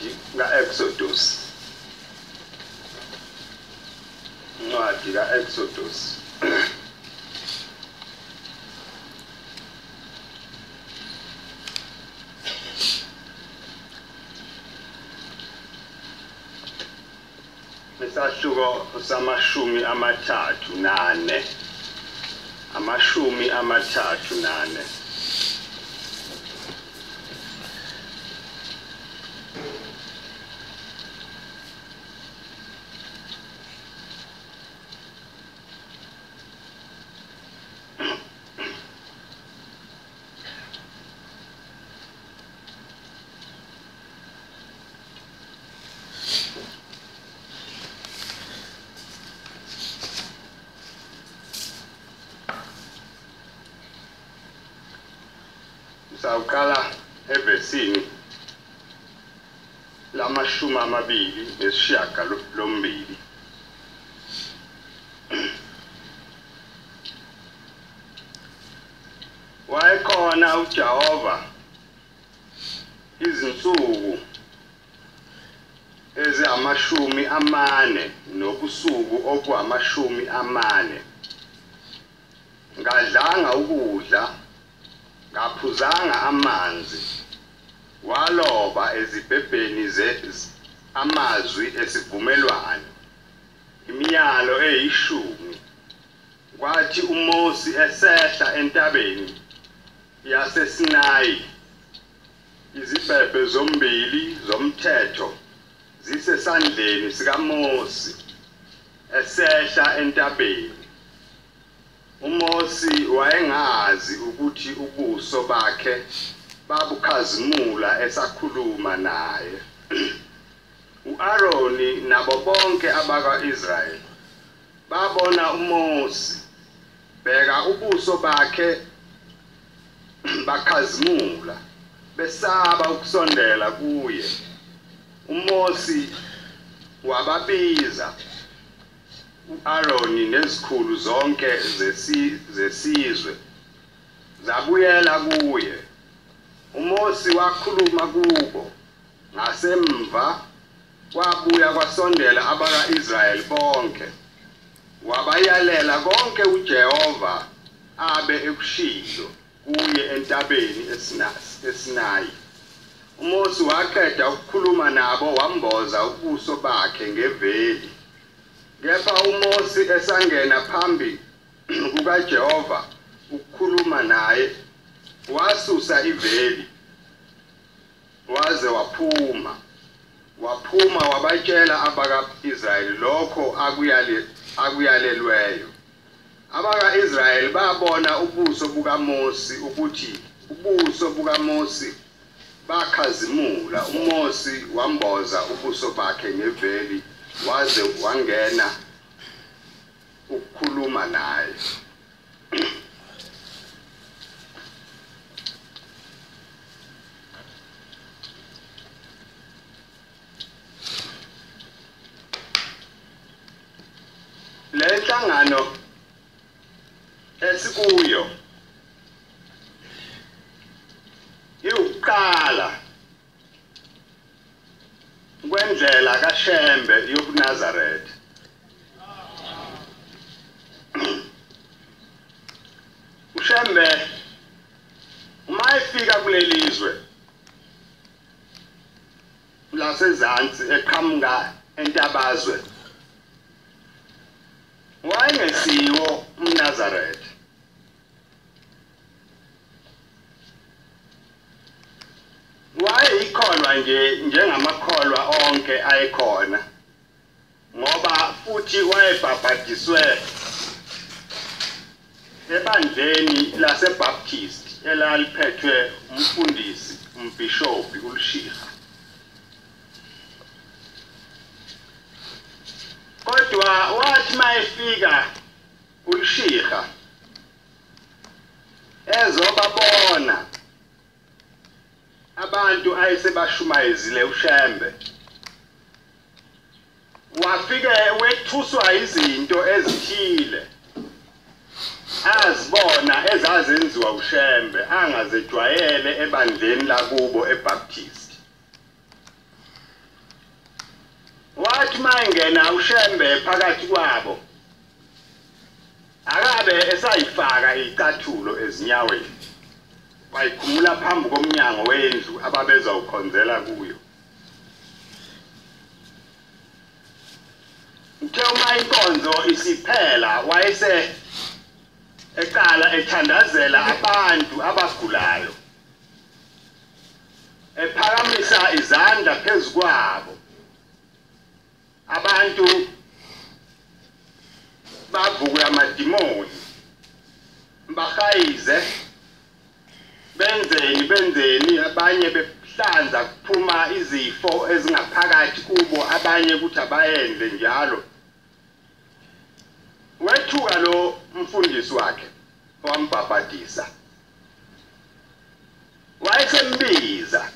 incwadi ka-Exodus. Incwadi ka-Exodus. Isahluko samashumi amathathu nane. Amashumi amathathu nane. Sawukala evesini lamashumi amabili nesishiyagalombili. Wayekhona uJehova izinsuku ezamashumi amane nobusuku obwamashumi amane. Ngadlanga ukudla, ngaphuzanga amanzi, waloba ezibhebheni amazwi esivumelwano, imiyalo eyishumi. Kwathi uMosi esehla entabeni yaseSinayi, izibhebhe zombili zomthetho zisesandleni sikaMosi esehla entabeni. uMosi wayengazi ukuthi ubuso bakhe babukhazimula esakhuluma naye. uAaroni nabo bonke abaka-Israyeli babona uMosi, bheka ubuso bakhe bakhazimula, besaba ukusondela kuye. uMosi wababiza uAaroni nezikhulu zonke zesizwe zabuyela kuye. uMosi wakhuluma kubo, ngasemva kwabuya kwasondela abaka-Israyeli bonke, wabayalela konke uJehova abe ekushilo kuye entabeni eSinayi. uMosi waqeda ukukhuluma nabo, wamboza ubuso bakhe ngeveli. Kepha uMosi esangena phambi kukaJehova ukukhuluma naye, wasusa iveli waze waphuma wabatshela abaka-Israyeli lokho akuyalelweyo. Abaka-Israyeli babona ubuso bukaMosi ukuthi ubuso bukaMosi bakhazimula. uMosi wamboza ubuso bakhe ngeveli waze wangena ukukhuluma naye. Le nhlangano esikuyo iwuqala kwendlela kaShembe yobuNazaretha. uShembe uma efika kuleli zwe lasezantsi eqhamuka entabazwe, wayengesiwo umNazaretha. Wayeyikholwa njengamakholwa onke ayekhona, ngoba futhi wayebhabhadiswe ebandleni laseBaptist elaliphethwe umfundisi umbhishobhi uLishikha. Kodwa wathi mayefika uLishikha ezobabona abantu ayesebashumayezile uShembe, wafike wethuswa izinto ezithile azibona ezazenziwa uShembe angazejwayele ebandleni lakubo eBaptist. wathi mayengena uShembe phakathi kwabo akabe esayifaka icathulo ezinyaweni wayikhumula phambi komnyango wendlu ababeza ukhonzela kuyo. Uthe uma inkonzo isiphela wayese eqala ethandazela abantu abagulayo ephakamisa izandla phezu kwabo. Abantu bavuke amadimoni bahayize benzeni abanye behlanza kuphuma izifo ezingaphakathi kubo abanye kuthi abayenze njalo. Wethuka lo mfundisi wakhe wambhabhadisa wayesembiza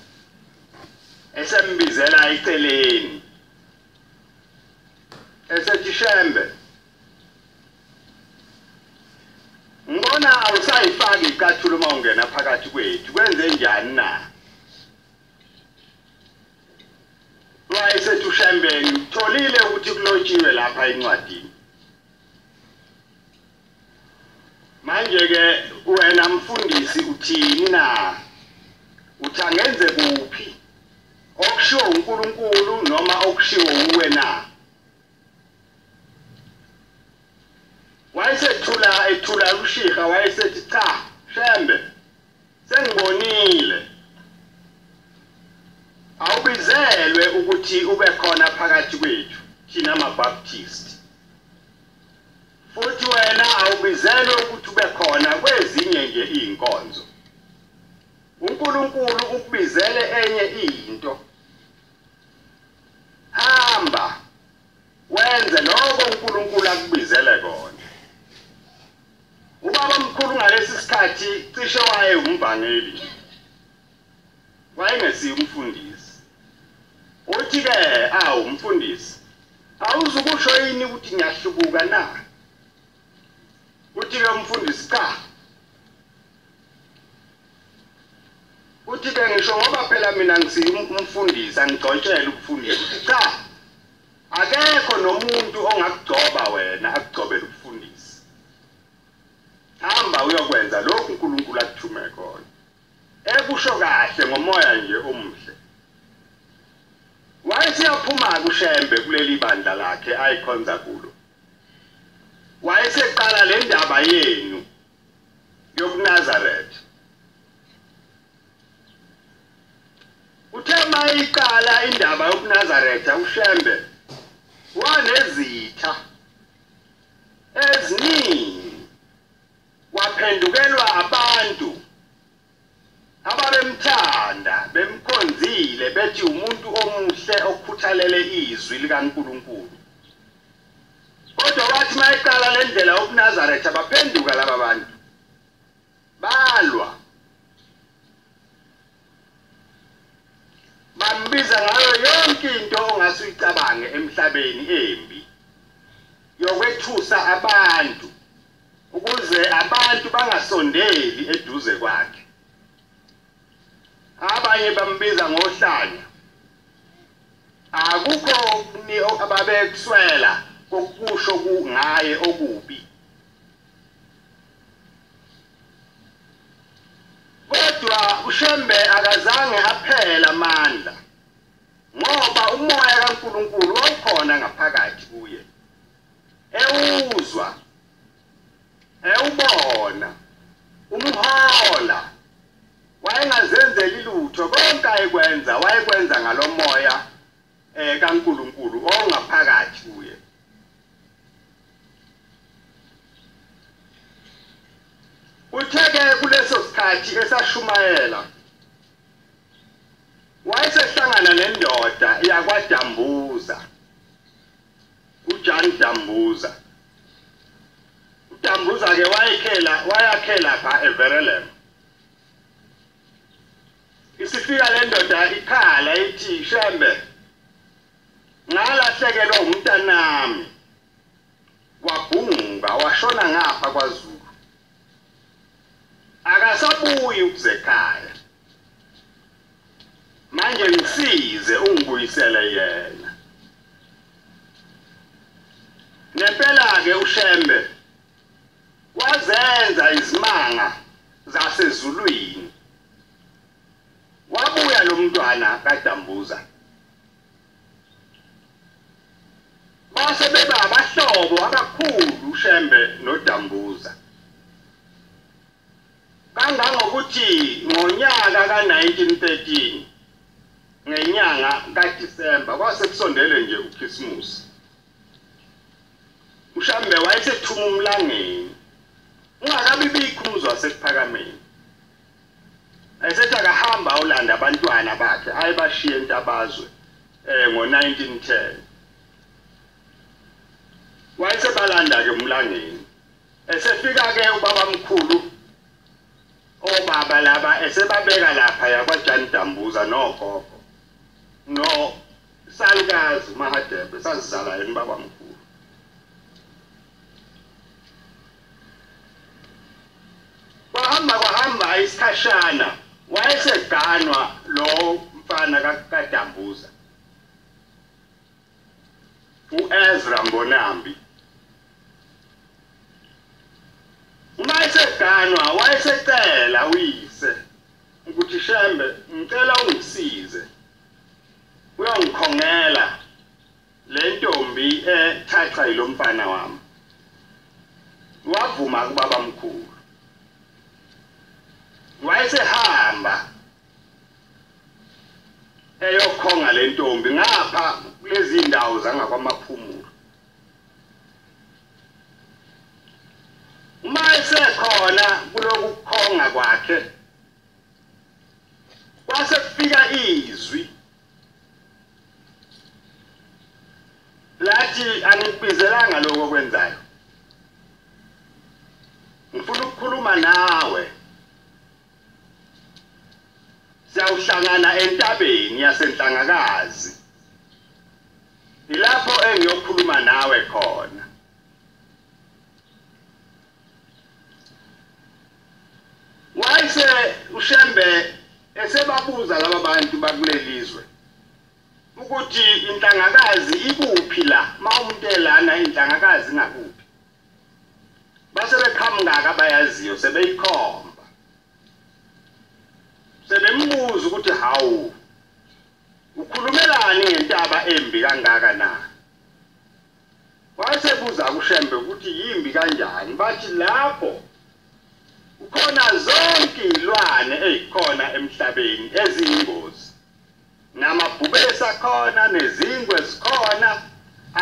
esembizela eceleni esethi Shembe ngibona awusayifaki icathulo uma ungena phakathi kwethu kwenze njani na? Wayesethi uShembe ngitholile ukuthi kulotshiwe lapha encwadini. Manje ke wena mfundisi uthini na? Uthi angenze kuphi okushiwo uNkulunkulu noma okushiwo uwe na? Wayesethula uShiha wayesethi cha Shembe sengibonile awubizelwe ukuthi ube khona phakathi kwethu thina amaBaptist futhi wena awubizelwe ukuthi ube khona kwezinye nje inkonzo. uNkulunkulu ukubizele enye into. Hamba wenze lokho uNkulunkulu akubizele kona. Ubaba mkhulu ngalesi sikhathi cishe waye umbangeli wayengesiyo umfundisi. Uthi ke umfundisi awuzukusho yini ukuthi ngiyahlubuka na? Uthi ke umfundisi cha. Uthi ke ngisho ngoba phela mina ngisiyo umfundisi angigcotshela ukufundisa. Cha. Akekho nomuntu ongakugcoba wena akugcobela ukufundisa. Hamba uyokwenza lokhu uNkulunkulu akuthume khona. Ekusho kahle ngomoya nje omuhle. Wayesiyaphuma kuShembe kuleli bandla lakhe ayikhonza kulo. Wayeseqala le ndaba yenu yobuNazaretha. Uthe mayiqala indaba yobuNazaretha uShembe wanezitha eziningi. Waphendukelwa abantu ababemthanda bemkhonzile bethi umuntu omuhle okukhuthalele izwi likaNkulunkulu. Kodwa wathi mayiqala le ndlela yobuNazaretha baphenduka laba bantu balwa bambiza ngayo yonke into ongasuyicabange emhlabeni embi yokwethusa abantu ukuze abantu bangasondeli eduze kwakhe. Abanye bambiza ngohlanya. Akukho ababekuswela kokusho kungaye okubi. Kodwa uShembe akazange aphela amandla ngoba umoya kaNkulunkulu wawukhona ngaphakathi kuye. Ewuzwa ewubona umhola wayengazenzeli lutho konke ayekwenza wayekwenza ngalomoya kaNkulunkulu ongaphakathi kuye. Utheke kuleso sikhathi esashumayela wayesehlangana nendoda yakwaDambuza uJan Dambuza. Dambuza ke wayakhela pha eVerelem. Isifika le ndoda ikhala ithi Shembe ngalahlekelwa umntanami wabhunga washona ngapha kwaZulu. Akasabuyi ukuzekhaya. Manje ngisize ungibuyisele yena. nempela ke uShembe wazenza izimanga zasezulwini wabuya lo mntwana kaDambuza base beba abahlobo abakhulu uShembe noDambuza kangangokuthi ngonyaka ka1913 ngenyanga kaDisemba kwase kusondele nje uChristmas uShembe wayesethuma umlangeni ungakabi bikhumuzwa wasekuphakameni ayisethi akahamba ulanda abantwana bakhe ayebashiye entabazwe ngo1910 wayesebalanda ke umlangeni esefika ke ubaba mkhulu obaba laba esebabeka lapha yakwaJani Dambuza nogogo no salukazi Mahadebe sazizala yini baba mkhulu kwahamba isikhashana wayeseganwa lo mfana kaDambuza uEzra Mbonambi uma eseganwa wayesecela uyise ukuthi Shembe ngicela ungisize uyongikhongela le ntombi ethathwa yilo mfana wami wavuma kubaba mkhulu wayesehamba eyokhonga le ntombi ngapha kulezi indawo zangakwamaphumulo uma esekhona kulokukhonga kwakhe kwase kufika izwi lathi angikubizelanga lokho okwenzayo ngifuna ukukhuluma nawe siyawuhlangana entabeni yasenhlangakazi ilapho engiyokhuluma nawe khona wayese uShembe esebabuza laba bantu bakulelizwe ukuthi inhlangakazi ikuphi la mawumuntu elana inhlangakazi ngakuphi base beqhamuka abayaziyo sebeyikhomba sebembuza ukuthi hawu ukhulumelani ngentaba embi kangaka na wayesebuza kuShembe ukuthi yimbi kanjani bathi lapho ukhona zonke izilwane ezikhona emhlabeni eziyingozi namabhubesi akhona nezingwe zikhona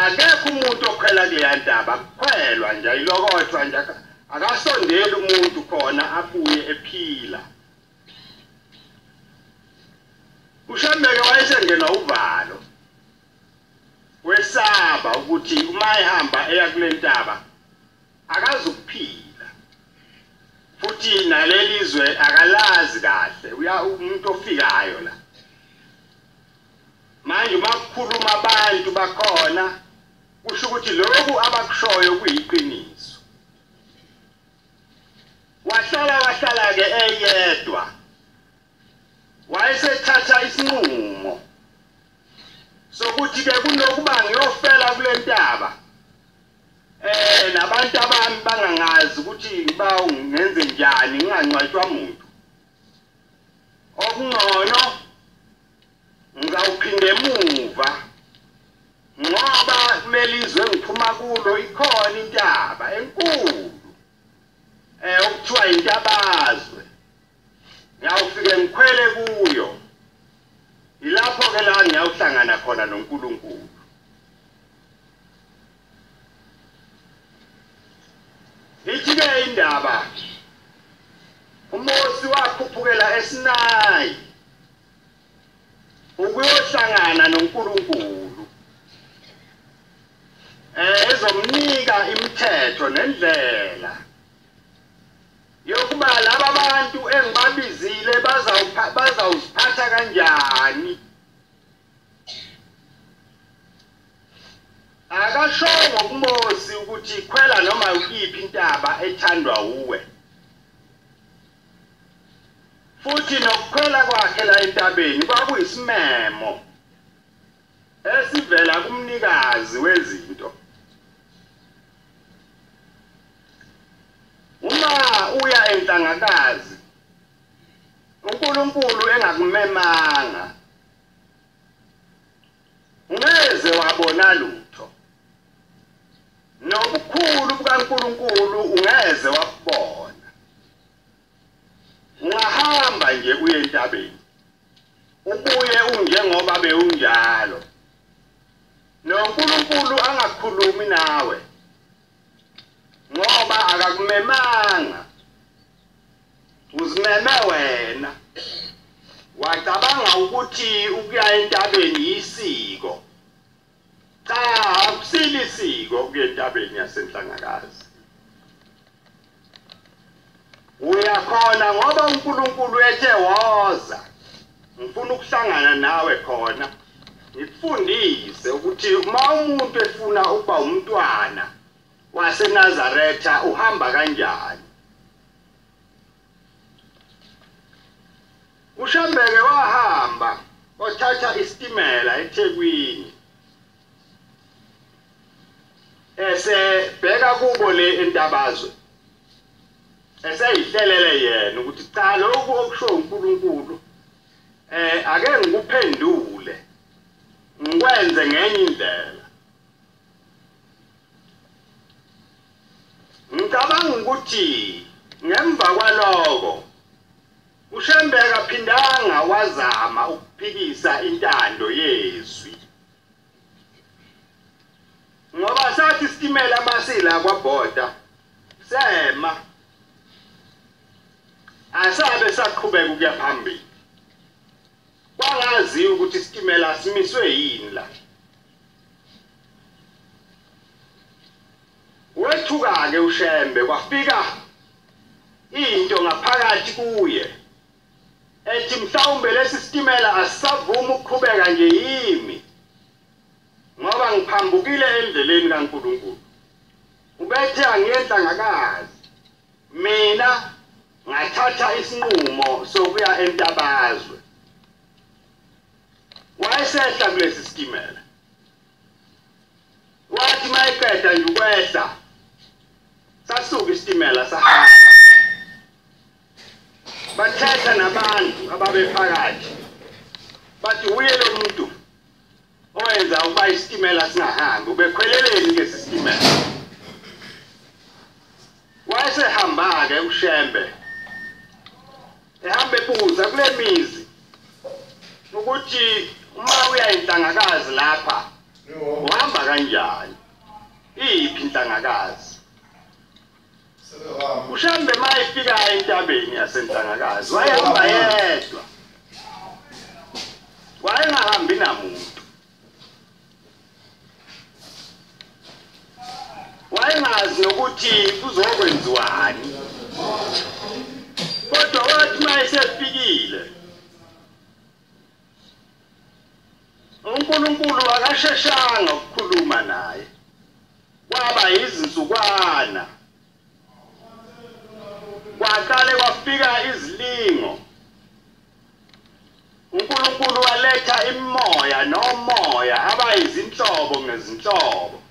akekho umuntu okhwela kuleya ntaba kukhwelwa nje ayilokothwa nje akasondeli umuntu khona abuye ephila uShembe wayesengena uvalo wesaba ukuthi uma ehamba eya kule ntaba akazukuphila futhi nalelizwe akalazi kahle umuntu ofikayo la manje makukhuluma abantu bakhona kusho ukuthi lokhu abakushoyo kuyiqiniso wahlala ke eyedwa wayesethatha isinqumo sokuthi ke kunokuba ngiyofela kule ntaba nabantu abami bangangazi ukuthi ngiba ngenze njani ngingangcwatshwa umuntu okungcono ngizawuphinde emuva ngoba kulelizwe ngiphuma kulo ikhona intaba enkulu okuthiwa intabazwe ngiyawufike ngikhwele kuyo ilapho ke la ngiyawuhlangana khona noNkulunkulu ithi-ke indaba uMosi wakhuphukela eSinayi ukuyohlangana noNkulunkulu ezomnika imithetho nendlela yokuba laba bantu engibabizile bazawuziphatha kanjani akashongo kuMosi ukuthi khwela noma ukiphi intaba ethandwa uwe futhi nokukhwela kwakhe la entabeni kwakuyisimemo esivela kumnikazi wezinto uya entangakazi uNkulunkulu engakumemanga ngeze wabona lutho nobukhulu bukaNkulunkulu ungeze wabona ungahamba nje uye entabeni ubuye unjengoba beunjalo noNkulunkulu angakhulumi nawe ngoba akakumemanga uzimeme wena wacabanga ukuthi ukuya entabeni isiko cha akusili isiko ukuya entabeni yasenhlangakazi uyakhona ngoba uNkulunkulu ethe woza ngifuna ukuhlangana nawe khona ngikufundise ukuthi uma umuntu efuna ukuba umntwana waseNazaretha uhamba kanjani uShambeke wahamba othatha isitimela eThekwini esebheka kubo le entabazwe eseyihlelele yena ukuthi cha lokhu okusho uNkulunkulu ake ngikuphendule ngikwenze ngenye indlela ngicabanga ukuthi ngemva kwaloko uShambeke aphindanga wazama ukuphikisa intando yezwi ngoba sathi isitimela basila kwaBhoda sema asabe saqhubeka ukuya phambili kwangazi ukuthi isitimela simiswe yini la wethuka ke uShembe kwafika into ngaphakathi kuye ethi mhlawumbe lesi sitimela asisavuma ukuqhubeka nje yimi ngoba ngiphambukile endleleni kaNkulunkulu ubethe angiyenhlangakazi mina ngathatha isinqumo sokuya entabazwe wayesehla kulesi sitimela wathi mayiqeda nje ukwehla sasuka isitimela sahamba bathetha nabantu ababephakathi bathi uye lo muntu owenza ukuba isitimela singahambi ubekhweleleni lesi sitimela wayesehamba-ke uShembe ehambe ebuza kule mizi ukuthi uma uya enhlangakazi lapha uhamba kanjani iphi inhlangakazi uShembe mayefika entabeni yasenhlangakazi wayehamba yedwa wayengahambi namuntu wayengazi nokuthi kuzokwenziwani kodwa wathi mayesefikile uNkulunkulu akasheshanga ukukhuluma naye kwaba izinsukwana kwaqale kwafika izilingo uNkulunkulu waletha imimoya nomoya abayizinhlobo ngezinhlobo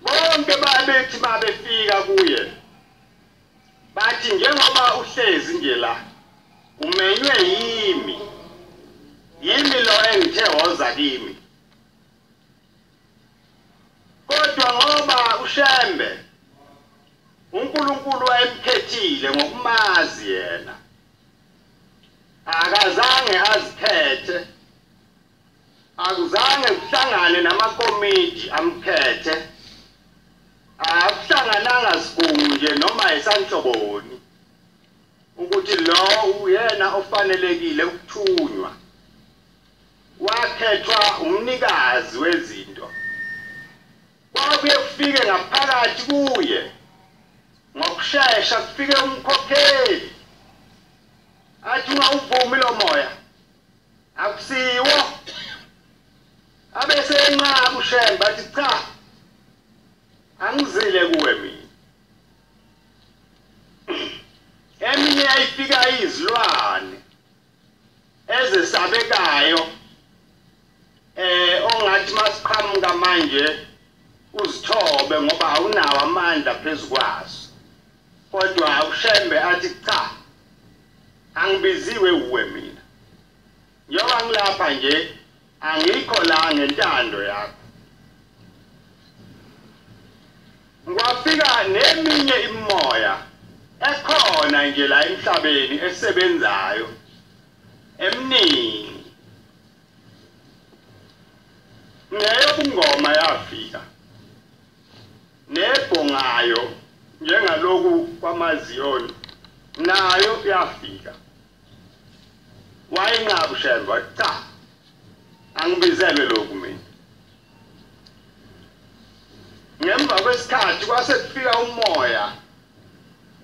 bonke babethi mabefika kuye bathi njengoba uhlezi nje la umenywe yimi lo engithe woza kimi kodwa ngoba uShembe uNkulunkulu wayemkhethile ngokumazi yena akazange azikhethe akuzange kuhlangane namakomiti amkhethe akuhlangananga sigungu nje noma esanhloboni ukuthi lo uyena ofanelekile ukuthunywa wakhethwa umnikazi wezinto kwabuye kufike ngaphakathi kuye ngokusheshsha kufike umkhokheli athi ungawuvumi lo moya akusiwo abese enqaba uShembe athi cha angizile kuwe mina eminye yayifika izilwane ezesabekayo ongathi masiqhamuka manje uzithobe ngoba awunawo amandla phezu kwaso. Kodwa uShembe athi cha, angibiziwe uwe mina. Njengoba ngilapha nje angikho la ngentando yakho. Ngwafika neminye imimoya ekhona nje la emhlabeni esebenzayo eminingi. Neyobungoma yafika nebhongayo njengaloku kwamaZiyoni nayo yafika. Wayinqaba uShembe cha, angibizelwe lokhu mina. Ngemva kwesikhathi kwase kufika umoya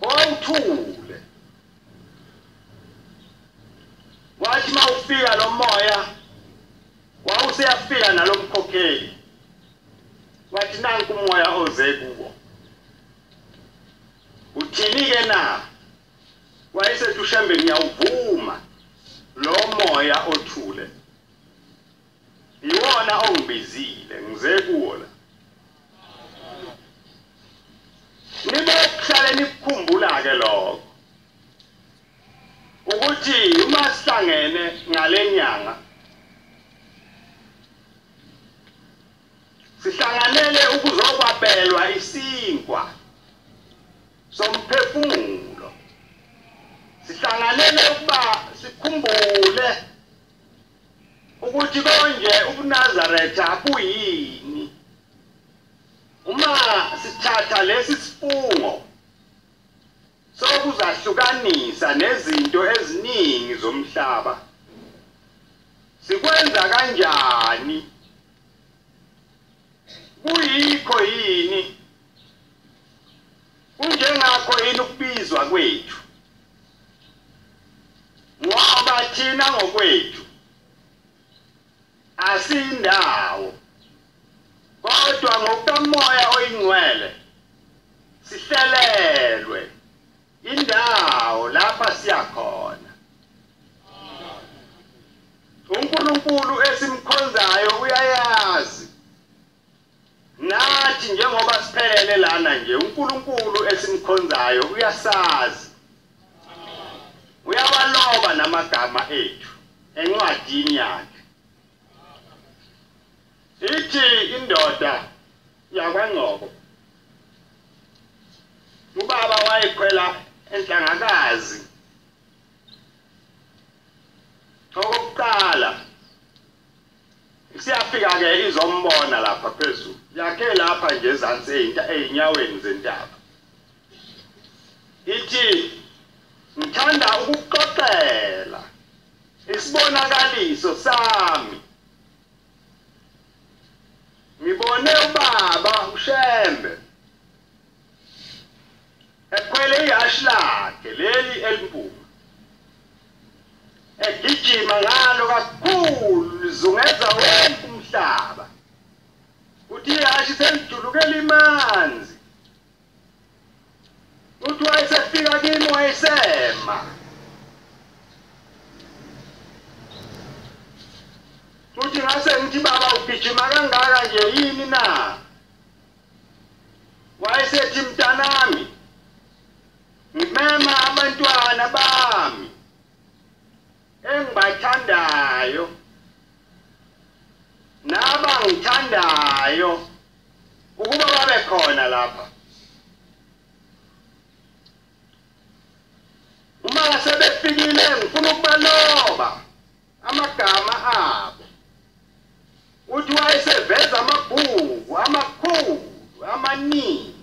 owuthule. Wathi mawufika lo moya wawuseyafika nalomkhokheli. Wathi nanku umoya oze kuwo. Uthini ke na? Wayesethi uShembe ngiyawuvuma lo moya othule. Iwona ongibizile ngize kuwo la. Nibehlale nikukhumbula ke lokho. Ukuthi uma sihlangene ngalenyanga sihlanganele ukuzokwabelwa isinkwa somphefumulo. Sihlanganele ukuba sikhumbule ukuthi konje ubuNazaretha buyini. Uma sithatha lesi sifungo sokuzahlukanisa nezinto eziningi zomhlaba, sikwenza kanjani? Kuyikho yini? Kunjengakho yini ukubizwa kwethu? Ngoba thina ngokwethu asindawo, kodwa ngokukamoya oyingcwele sihlelelwe indawo lapha siyakhona. uNkulunkulu esimkhonzayo uyayazi. Nathi njengoba siphelele lana nje uNkulunkulu esimkhonzayo uyasazi. Uyawaloba namagama ethu encwadini yakhe. Ithi indoda yakwaNgcobo ubaba wayekhwela enhlangakazi. Okokuqala siyafika ke izombona lapha phezulu. Yakhe lapha nje ezantsi einyaweni zentaba. Ithi ngithanda ukuxoxela isibonakaliso sami. Ngibone ubaba uShembe ekhwele ihashe lakhe leli elimpuma, egijima ngalo kakhulu lizungeza wonke umhlaba. Uthi ihashe selijulukela imanzi. Uthi wayesefika kimi wayesema. Uthi ngase ngithi baba ugijima kangaka nje yini na? Wayesethi mntanami ngimema abantwana bami engibathandayo nabangithandayo ukuba babe khona lapha. Uma sebefikile ngifuna ukubaloba amagama abo. Uthi wayeseveza amabhuku amakhulu amaningi.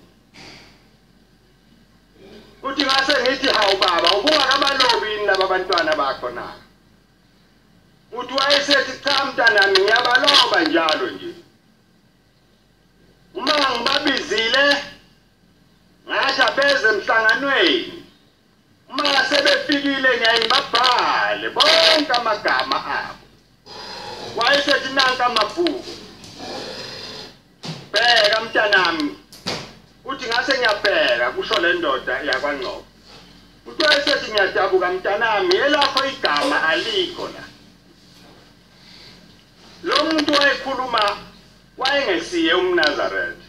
Uthi ngase ngithi hawu baba ubungakabalobi yini laba bantwana bakho na? Uthi wayesethi cha mntanami ngiyabaloba njalo nje. Uma ngibabizile ngasha beze emhlanganweni. Uma sebefikile ngiyayibabhale bonke amagama abo. Wayesethi nanka amabhuku. Bheka mntanami. Uthi ngase ngiyabheka kusho le ndoda yakwaNgcobo. Uthi wayesethi ngiyadabuka mntanami elakho igama alikho la. Lo muntu wayekhuluma wayengesiye uMnazaretha.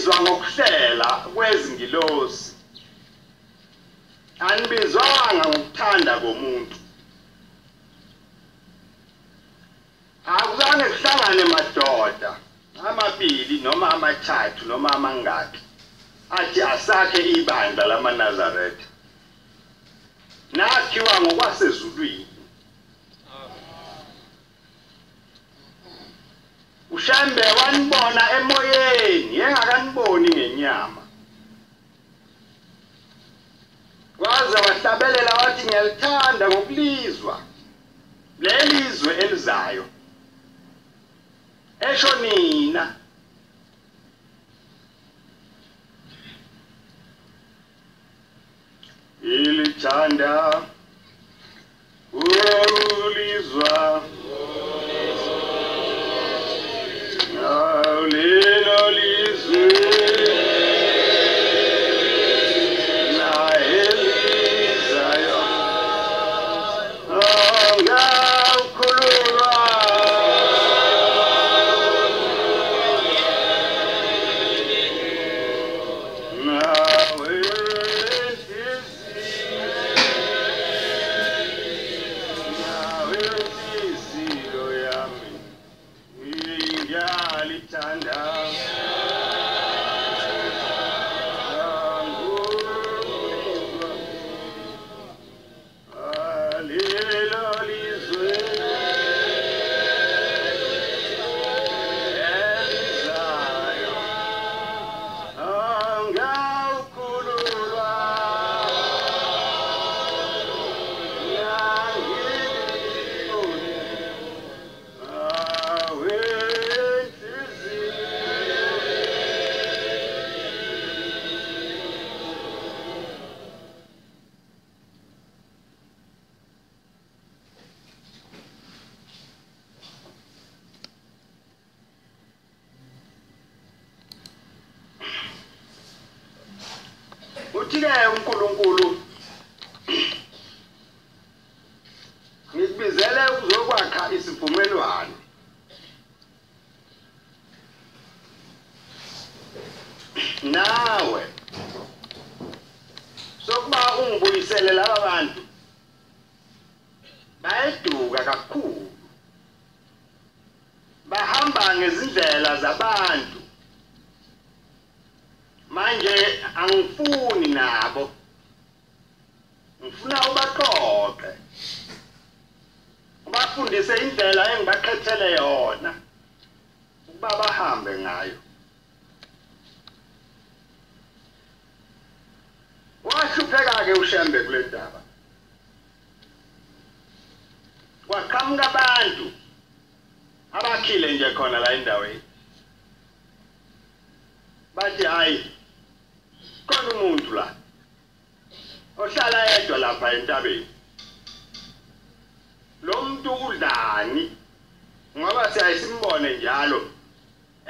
ngibizwa ngokuhlela kwezingilosi anibizwanga ngokuthanda komuntu akuzange kuhlangane madoda amabili noma amathathu noma amangaki athi asakhe ibandla lamaNazaretha nakhiwa ngokwasezulwini uShembe wanibona emoyeni yengakaniboni ngenyama waze wahlabelela wathi ngiyalithanda ngokulizwa lelizwe elizayo esho nina ilithanda ulizwa lelo lizwe na elizayo ngawukhululwa nawe inhliziyo yami ngiyalithanda lelo lizwe elizayo ngawukhululwa uthi-ke uNkulunkulu ngikubizele ukuzokwakha isivumelwano nawe sokuba ungibuyisele laba bantu bayeduka kakhulu bahamba ngezindlela zabantu manje angifuni nabo ngifuna ubaqoqe ubafundise indlela engibakhethele yona ukuba bahambe ngayo wahlupheka-ke uShembe kule ndaba kwaqhamuka abantu abakhile nje khona la endaweni bathi hayi khona umuntu la ohlala yedwa lapha entabeni lo muntu udlani ngoba siyasimbone njalo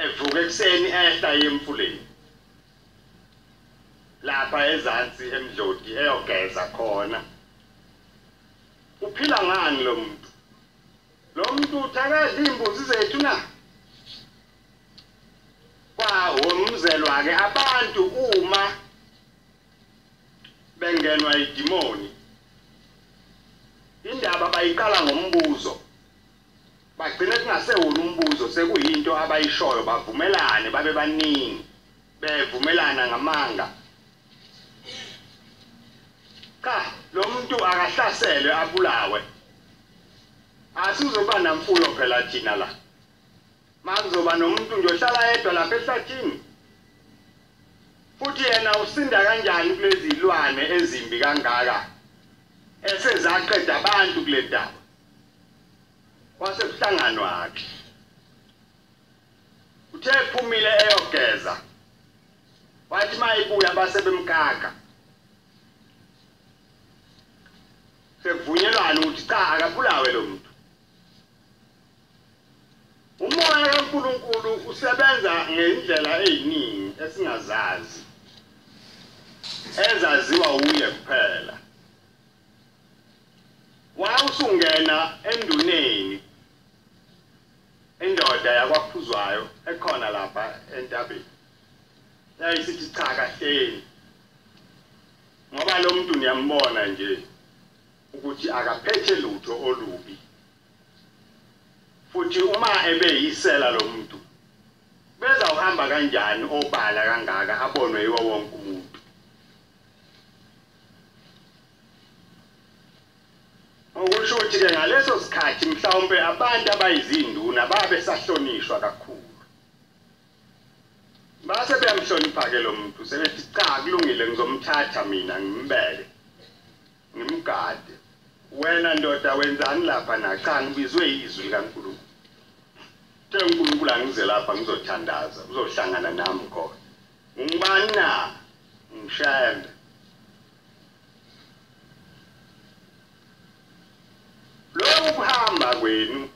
evuka ekseni ehla yemfuleni lapha ezansi emdlodi eyogeza khona uphila ngani lo muntu uthakaza imbuzi zethu na umzelwa-ke abantu uma bengenwa idimoni indaba bayiqala ngombuzo bagcine kungasewona umbuzo sekuyinto abayishoyo bavumelane babe baningi bevumelana ngamanga lo muntu akahlaselwe abulawe asizoba namfuyo phela thina la makuzoba nomuntu nje ohlala yedwa lapha ehlathini futhi yena usinda kanjani kulezi ilwane ezimbi kangaka esezaqeda abantu kule ndaba wasekuhlanganwa wakhe uthe ephumile eyogeza wathi mayibuya basebemkaka sekuvunyelwana ukuthi cha akabulawe lo muntu umoya kaNkulunkulu usebenza ngendlela eziningi esingazazi ezaziwa uye kuphela wawusungena enduneni indoda yakwaphuzwayo ekhona lapha entabeni yayisithi cha kahleni ngoba lo muntu niyambona nje ukuthi akaphethe lutho olubi futhi uma ebeyisela lo muntu beza uhamba kanjani obala kangaka abonwe yiwo wonke umuntu okusho ukuthi ke ngaleso sikhathi mhlawumbe abantu abayizinduna babe sahlonishwa kakhulu base beyamhlonipha ke lo muntu sebethi cha kulungile ngizomthatha mina ngimbele ngimgade wena ndoda wenzani lapha na cha ngibizwe izwi kaNkulunkulu uNkulunkulu angize lapha ngizothandaza uzohlangana nami khona ngibani na ngishembe lo ukuhamba kwenu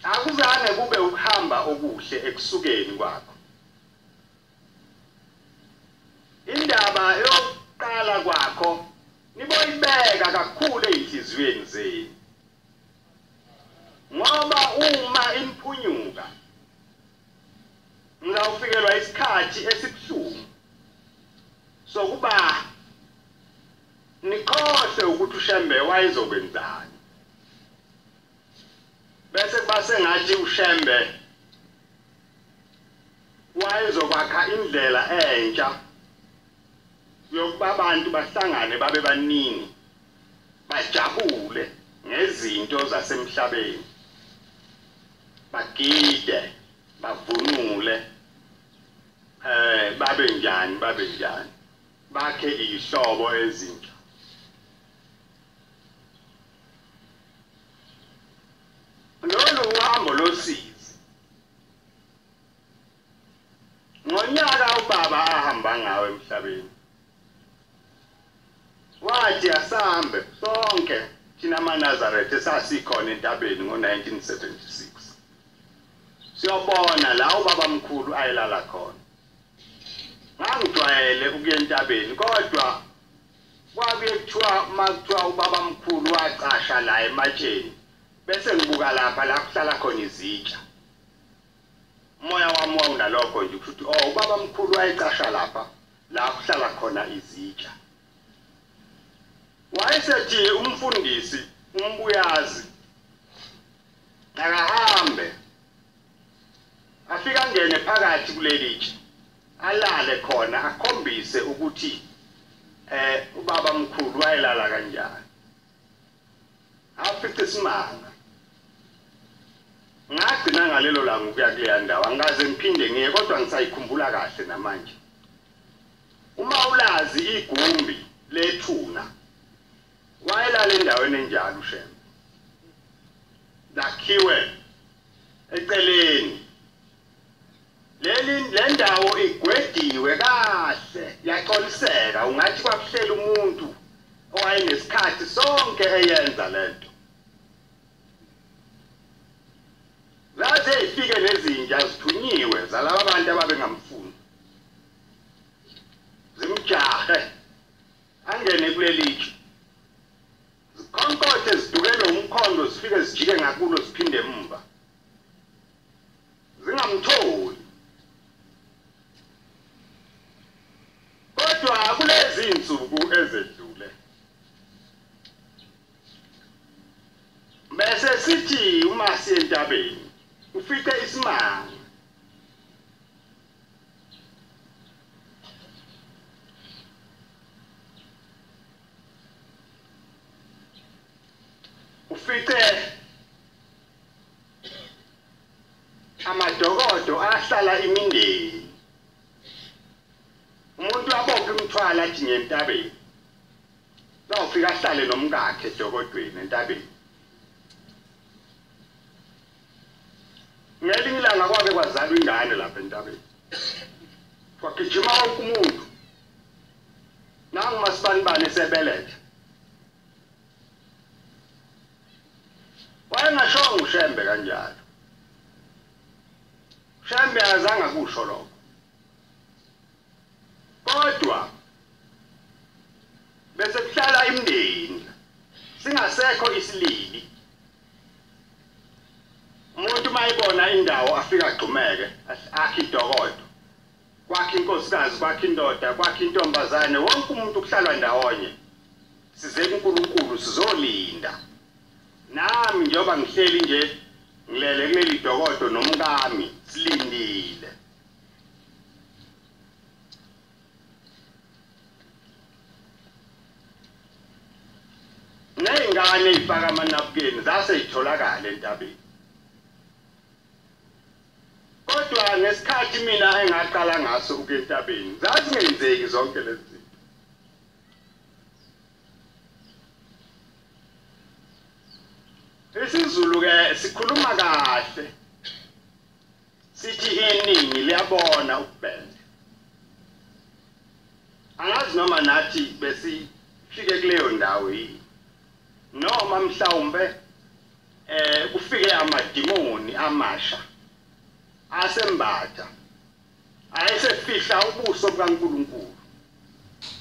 akuzange kube ukuhamba okuhle ekusukeni kwakho indaba yokuqala kwakho niboyibeka kakhulu ezinhlizweni zenu ngoba uma imphunyuka ngizawufikelwa isikhathi esibuhlungu sokuba nikhohle ukuthi uShembe wayezokwenzani bese kubase ngathi uShembe wayezokwakha indlela entsha yokuba abantu bahlangane babe baningi bajabule ngezinto zasemhlabeni bagide bavunule babe njani bakhe izihlobo ezinhle lolu uhambo losizi ngonyaka ubaba ahamba ngawo emhlabeni wathi asambe sonke thina MANAZARETHA sasikhona entabeni ngo1976 siyobona la ubaba mkhulu ayelala khona ngangijwayele ukuya entabeni kodwa kwabe kuthiwa makuthiwa ubaba mkhulu waqasha la ematsheni bese ngibuka lapha la kuhlala khona izitsha moya wami wawunalokho nje ukuthi ubaba mkhulu wayeqasha lapha la kuhlala khona izitsha wayesethi umfundisi umbuyazi akahambe afika ngene phakathi kulelitshe alale khona akhombise ukuthi ubaba mkhulu wayelala kanjani afice isimanga ngagcina ngalelo langa ukuya kuleya ndawo angaze ngiphinde ngiye kodwa ngisayikhumbula kahle namanje uma ulazi igumbi lethuna wayelala endaweni enjalo uShembe lakhiwe eceleni le ndawo igwediwe kahle yaxoliseka ungathi kwakuhlela umuntu owayenesikhathi sonke eyenza lento zaze ifike nezinja zithunyiwe zalabo abantu ababengamfuni zimjahe angene kulelitshe zikhonkothe zidukele umkhondo zifike zijike ngakulo ziphinde emva zingamtholi kodwa kulezi insuku ezedlule bese sithi uma siye entabeni ufike isimanga ufike amadokodo ahlala imindeni umuntu abophe umthwala athi ngentabeni zawufika ahlale nomkakhe edokodweni entabeni ngelinye ilanga kwabe kwazalwa ingane lapha entabeni kwagijima wonke umuntu nangu masibanibani esebeletha wayengashongo uShembe kanjalo uShembe azange kusho lokho kodwa bese kuhlala imndeni singasekho isilili umuntu mayibona indawo afika agxumeke akhi idokodo kwakhe inkosikazi kwakhe indoda kwakhe intombazane wonke umuntu kuhlalwa ndawonye size kuNkulunkulu sizolinda nami njengoba ngihleli nje ngilele kuleli dokodo nomkami silindile nengane ifaka amanapukeni zaseyitholakala entabeni kodwa ngesikhathi mina engaqala ngaso ukuya entabeni zazingenzeki zonke lezi zinto isiZulu ke sikhuluma kahle sithi iningi liyabona ukubhenda angazi noma nathi besifike kuleyo ndawo yini noma mhlawumbe kufike amadimoni amasha asembatha ayesefihla ubuso bukaNkulunkulu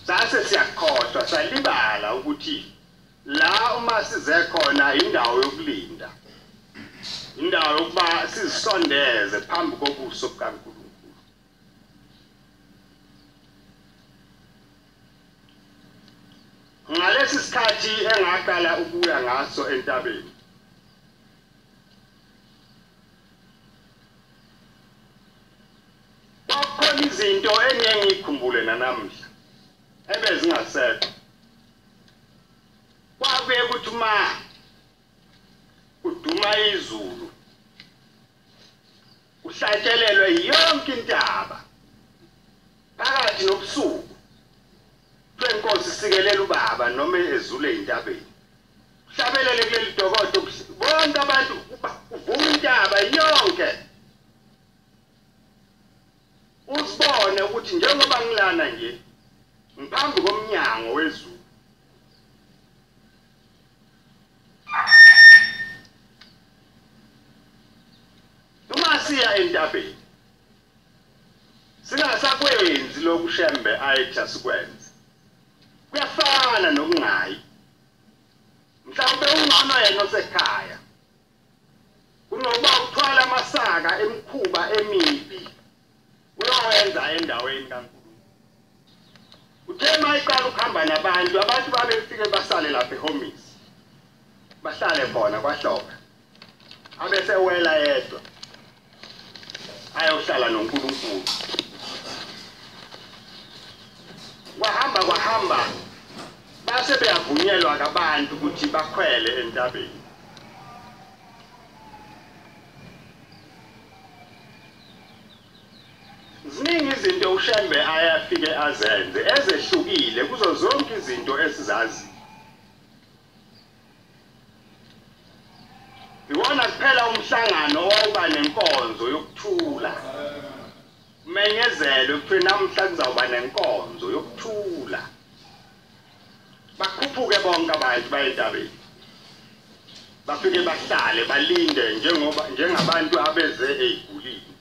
sase siyakhohlwa salibala ukuthi la uma size khona indawo yokulinda indawo yokuba sizisondeze phambi kobuso bukaNkulunkulu ngalesi sikhathi engaqala ukuya ngaso entabeni kwakhona izinto engeke ngikhumbule namhla ebezingasekho kwabe ukuthi uma kuduma izulu kuhlatshelelwe yonke intaba phakathi nobusuku kwenkosi sikelela ubaba noma ezule intabeni hlabelele kuleli dokodo bonke abantu uvuma intaba yonke usibone ukuthi njengoba ngilana nje ngiphambi komnyango wezulu uma siya entabeni singasakwenzi lokushembe ayetha sikwenze kuyafana nokungayi mhlawumbe ungcono yena osekhaya kunokuba uthwala amasaka emkhuba emibi uyowenza endaweni kaNkulunkulu uthe mayiqala ukuhamba nabantu abantu babefike basale lapha ehomisi bahlale khona kwahloka abese wela yedwa ayohlala noNkulunkulu kwahamba base beyavunyelwa kabantu ukuthi bakhwele entabeni ziningi izinto uShembe ayafike azenze ezehlukile kuzo zonke izinto esizazi iwona kuphela umhlangano owuba nenkonzo yokuthula umenyezelwe ukuthi namhla kuzawuba nenkonzo yokuthula bakhuphuke bonke abantu bayentabeni bafike bahlale balinde njengabantu abeze ezigulini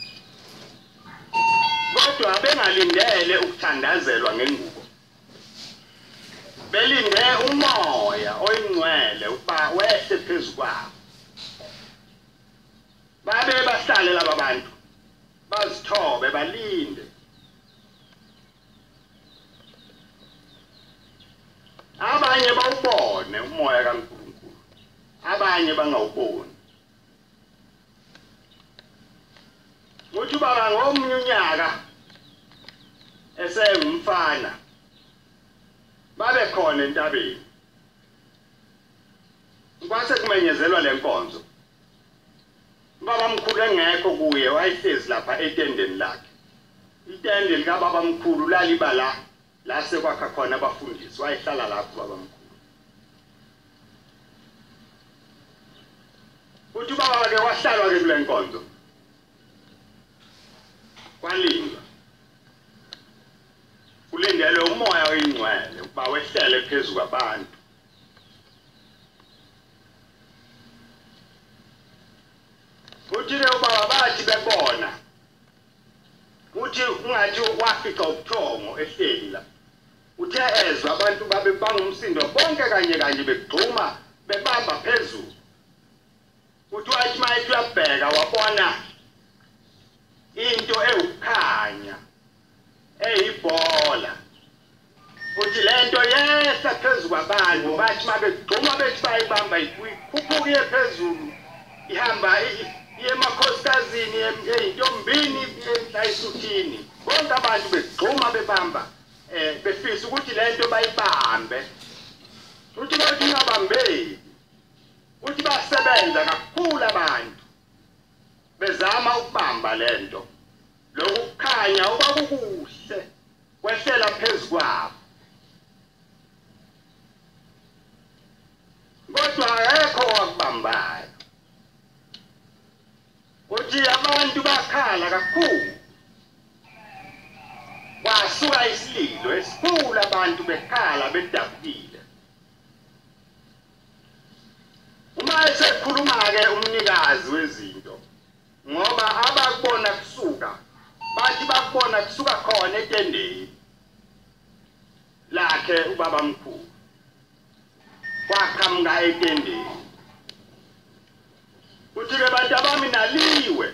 kodwa bengalindele ukuthandazelwa ngengubo belinde umoya oyingcwele ukuba wehle phezu kwabo babe bahlale laba bantu bazithobe balinde abanye bawubone umoya kaNkulunkulu abanye bangawuboni uthi baba ngomnye unyaka esengumfana babe khona entabeni kwase kumenyezelwa lenkonzo baba mkhulu engekho kuye wayihlezi lapha etendeni lakhe itende lika baba mkhulu lalibala la sekwakha khona abafundisi wayihlala lapho baba mkhulu uthi baba ke wahlalwa ke kule nkonzo kwalindwa kulindelwe umoya oyingcwele ukuba wehlele phezu kwabantu uthi ke ubaba bathi bebona uthi ungathi wafika ubuthongo ehleli la uthe ezwa abantu babe bangumsindo bonke kanye begxuma bebamba phezulu uthi wathi mayithiyabheka wabona into ewukhanya abantu bathi mabegcuma bethi bayibamba ikhuphuke phezulu ihamba yemakhosazini eyintombini eyisuthini bonke abantu begcuma bebamba befisa ukuthi lento bayibambe uthi bathi ngabambe uthi basebenza kakhulu abantu bezama ukubamba lento lokukhanya okwakukuhle kwehlela phezukwabo kodwa akekho wakubambayo uthi abantu bakhala kakhulu kwasuka isililo esikhulu abantu bekhala bedabukile uma esekhuluma-ke umnikazi wezinto ngoba abakubona kusuka bathi bakubona kusuka khona etendeni lakhe ubaba mkhulu kwaqhamuka etendeni uthi-ke bantu abami naliwe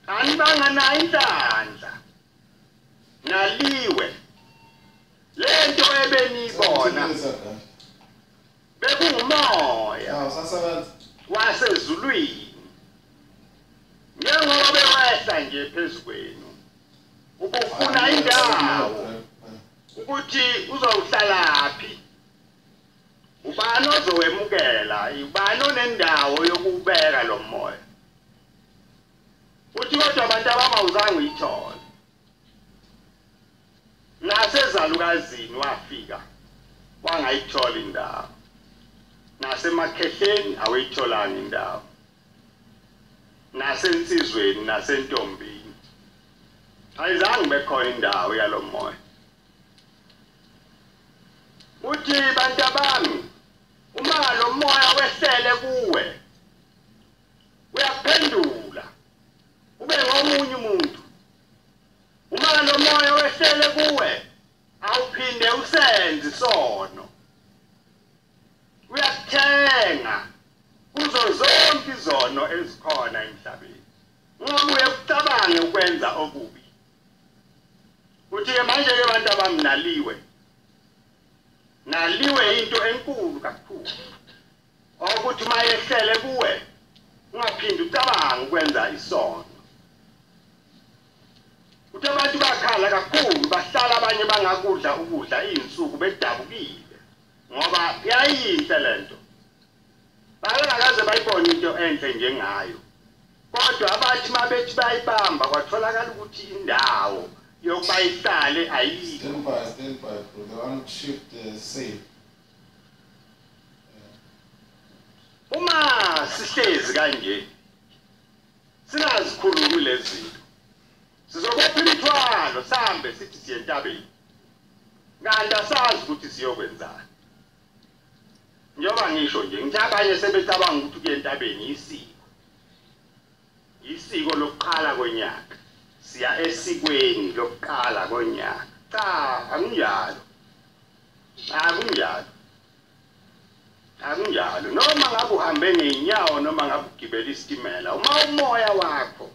anibanganayo inhlanhla naliwe lento ebeniyibona bekungumoya wasezulwini njengoba bewehla nje phezu kwenu ubufuna indawo ukuthi uzowuhlalaphi ubani ozowemukela ubani onendawo yokubeka lo moya uthi kodwa abantu abamawuzange uyithole nasezalukazini wafika wangayithola indawo nasemakhehleni awuyitholanga indawo nasensizweni nasentombini ayizange bekhona indawo yalo moya uthi bantu abami uma lo moya wehlele kuwe uyaphendula ube ngomunye umuntu uma lo moya wehlele kuwe awuphinde usenze isono uyakuthenga kuzo zonke izono ezikhona emhlabeni ngoba uyakucabange ukwenza okubi uthi-ke manje-ke abantu abami naliwe into enkulu kakhulu ukuthi uma yehlele kuwe ungaphindi ucabange ukwenza isono uthi abantu bakhala kakhulu bahlala abanye bangakudla ukudla iy'nsuku bedabukile ngoba yayinhle lento bangakaze bayibone into enhle njengayo kodwa abathi mabethi bayibamba kwatholakala ukuthi indawo yokuba ihlale ayikho stand by bro the one shift safe uma sihlezi kanje singazikhulumi lezi zinto sizobopha imithwalo sihambe sithi siye entabeni kanti asazi ukuthi siyokwenzani njengoba ngisho nje ngithi abanye sebecabanga ukuthi kuye entabeni isiko lokuqala konyaka siya esikweni lokuqala konyaka cha akunjalo noma ngabe uhambe ngeinyawo noma ngabe ugibela isitimela uma umoya wakho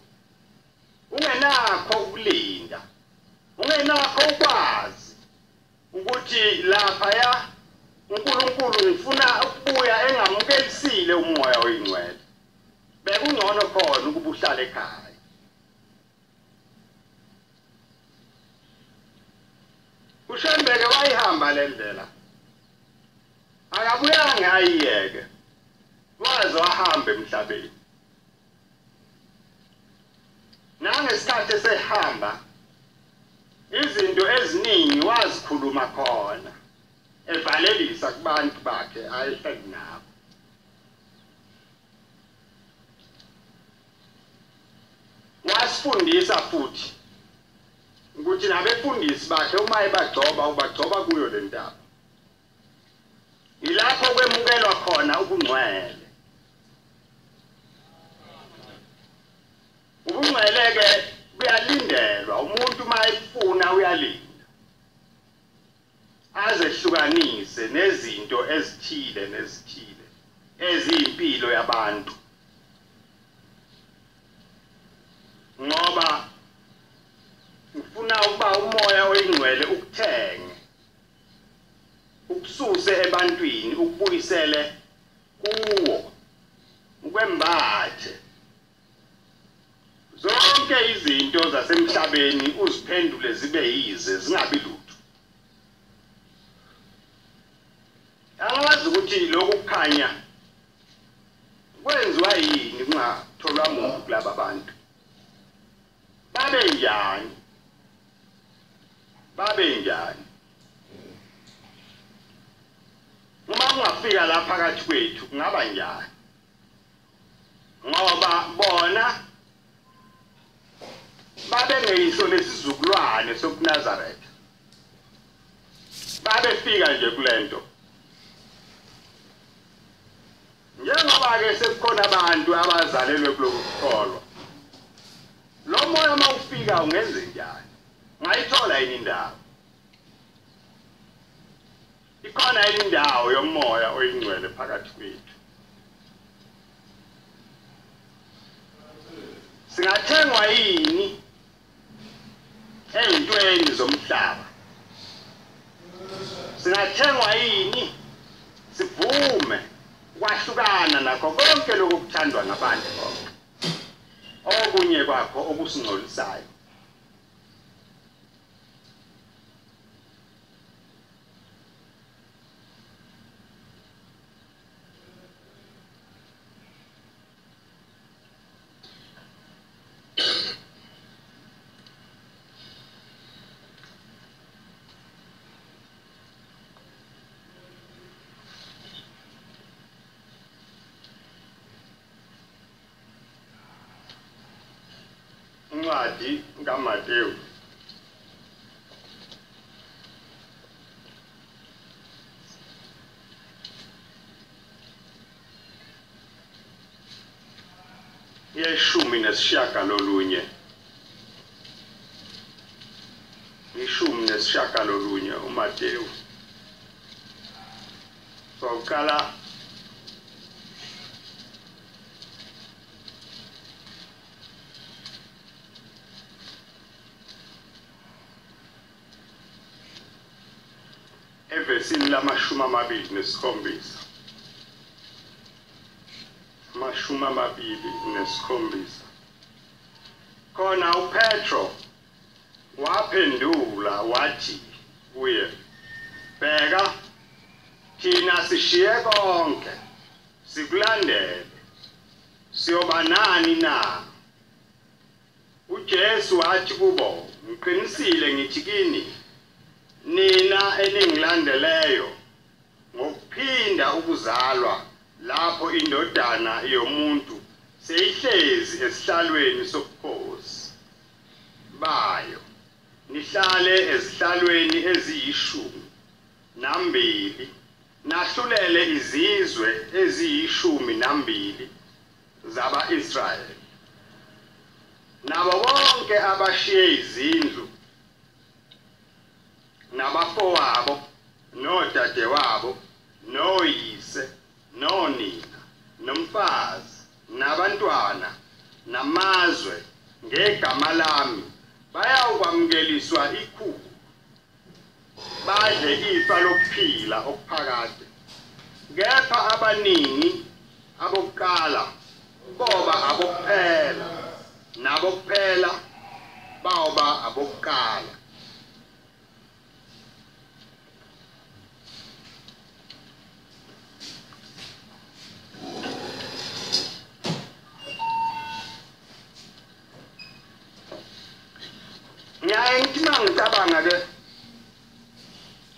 ungenakho ukulinda ungenakho ukwazi ukuthi lapha uNkulunkulu ngifuna ukubuya engamukelisile umoya oyingcwele bekungcono khona ukuba uhlale ekhaya uShembeke wayihamba le ndlela akabuyanga ayiyeke waze wahamba emhlabeni nangesikhathi esehamba izinto eziningi wazikhuluma khona evalelisa kubantu bakhe ayehleli nabo wasifundisa futhi ukuthi nabefundisi bakhe uma ebagcoba ubagcoba kuyo le ndaba ilapho kwemukelwa khona ubungcwele ubungcwele-ke buyalindelwa umuntu uma efuna uyalinda azehlukanise nezinto ezithile eziyimpilo yabantu ngoba ufuna ukuba umoya oyingcwele ukuthenge ukubuyisele kuwo ukwembathe zonke izinto zasemhlabeni uziphendule zibe yize zingabi lutho. Angazi ukuthi lokhu kukhanya kwenziwa yini kungatholwa muntu kulaba bantu. Babe njani? Uma kungafika lapha phakathi kwethu kungaba njani? Ngoba bona babe ngeyiso lesizukulwane sokuNazaretha. Babe fika nje kulento. Njengoba ke sekukhona abantu abazalelwe kulolu kukholwa. Lo moya uma ufika ungenze njani? Ngayithola yini indawo? Ikhona yini indawo yomoya oyingcwele phakathi kwethu? Singathengwa yini ezintweni zomhlaba? Singathengwa yini sivume kwahlukana nakho konke lokhu kuthandwa ngabantu bonke? Okunye kwakho okusingcolisayo. Incwadi kaMateyu yeshumi nesishiyagalolunye uMateyu soqala evesini lamashumi amabili nesikhombisa. Khona uPetro waphendula wathi kuye, bheka thina sishiye konke sikulandele, siyoba nani na? uJesu wathi kubo, ngiqinisile ngithi kini, nina eningilandeleyo ngokuphinda ukuzalwa lapho indodana yomuntu seyihlezi esihlalweni sobukhosi bayo, nihlale ezihlalweni eziyishumi-nambili, nahlulele izizwe eziyishumi-nambili zaba-Israyeli, nabo bonke abashiye izindlu nabafowabo nodadewabo noyise nonina nomfazi nabantwana namazwe ngegama lami bayawukwamukeliswa ikhulu, badle ifa lokuphila okuphakade. Kepha abaningi abokuqala boba abokuphela, nabokuphela baoba abokuqala. Ngicabanga ke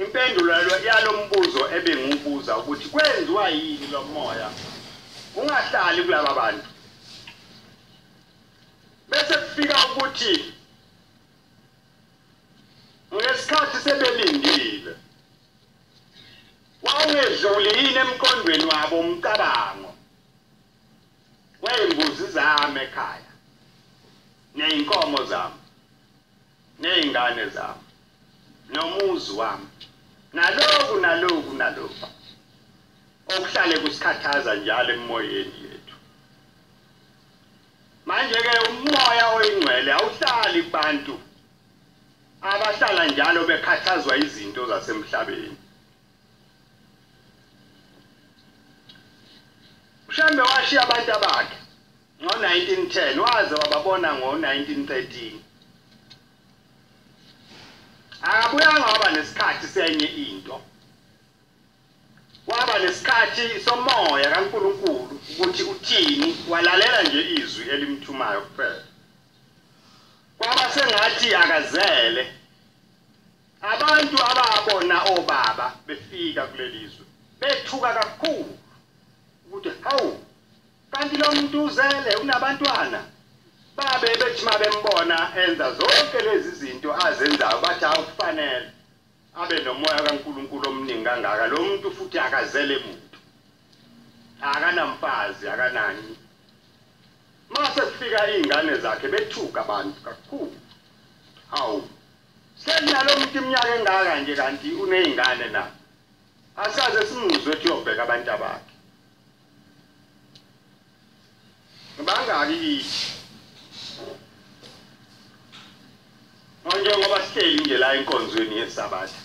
impendulo yalombuzo ebengibuza ukuthi kwenziwa yini lo moya ungahlali kulaba bantu, bese kufika ukuthi ngesikhathi sebelindile wawungedluli yini emqondweni wabo umcabango weyimbuzi zami ekhaya neyinkomo zami neyingane zami nomuzi wami naloku okuhlale kusikhathaza njalo emoyeni yethu. Manje ke umoya oyingcwele awuhlali kubantu abahlala njalo bekhathazwa izinto zasemhlabeni. USHEMBE washiya abantu abakhe ngo-1910 waze wababona ngo-1913. Akabuyanga waba nesikhathi senye into. Waba nesikhathi somoya kaNkulunkulu ukuthi uthini, walalela nje izwi elimthumayo kuphela. Kwaba sengathi akazele abantu ababona obaba befika kulelizwe bethuka kakhulu ukuthi hawu kanti lo muntu uzele unabantwana. Babe bethi mabembona enza zonke lezi zinto azenzayo bathi awufanele abe nomoya kaNkulunkulu omningi kangaka. Lo muntu futhi akazele muntu, akanamfazi, akanani. Mase kufika izingane zakhe bethuka abantu kakhulu. Hawu senalo muntu iminyaka engaka nje kanti unezingane na. Asaze simuzwe ethi uyobheka abantu abakhe. Bangaki manje ngoba sihleli nje la enkonzweni yeSabatha.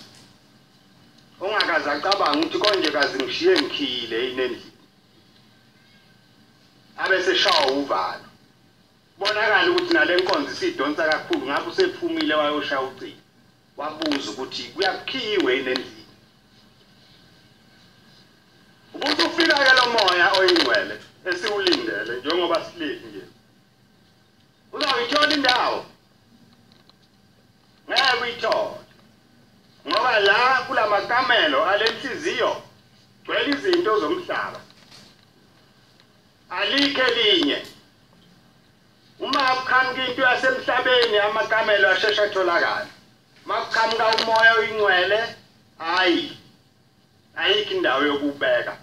Ungakaze acabanga ukuthi konje kazi ngishiye ngikhile inendlini. Abese shawa uvalo. Bonakala ukuthi nale nkonzo isidonsa kakhulu ngabe usephumile wayoshaya ucingo. Wabuza ukuthi kuyakhiwe inendlini. Ubuthi ufika ke lo moya oyingcwele esiwulindele njengoba sihleli nje. Uzawuyithola indawo. Ngeke uyithole. Ngoba la kulamakamelo alenhliziyo gcwele izinto zomhlaba. Alikho elinye. Uma kuqhamuka into yasemhlabeni amakamelo ashesha atholakala. Makuqhamuka umoya oyingcwele ayikho indawo yokubeka.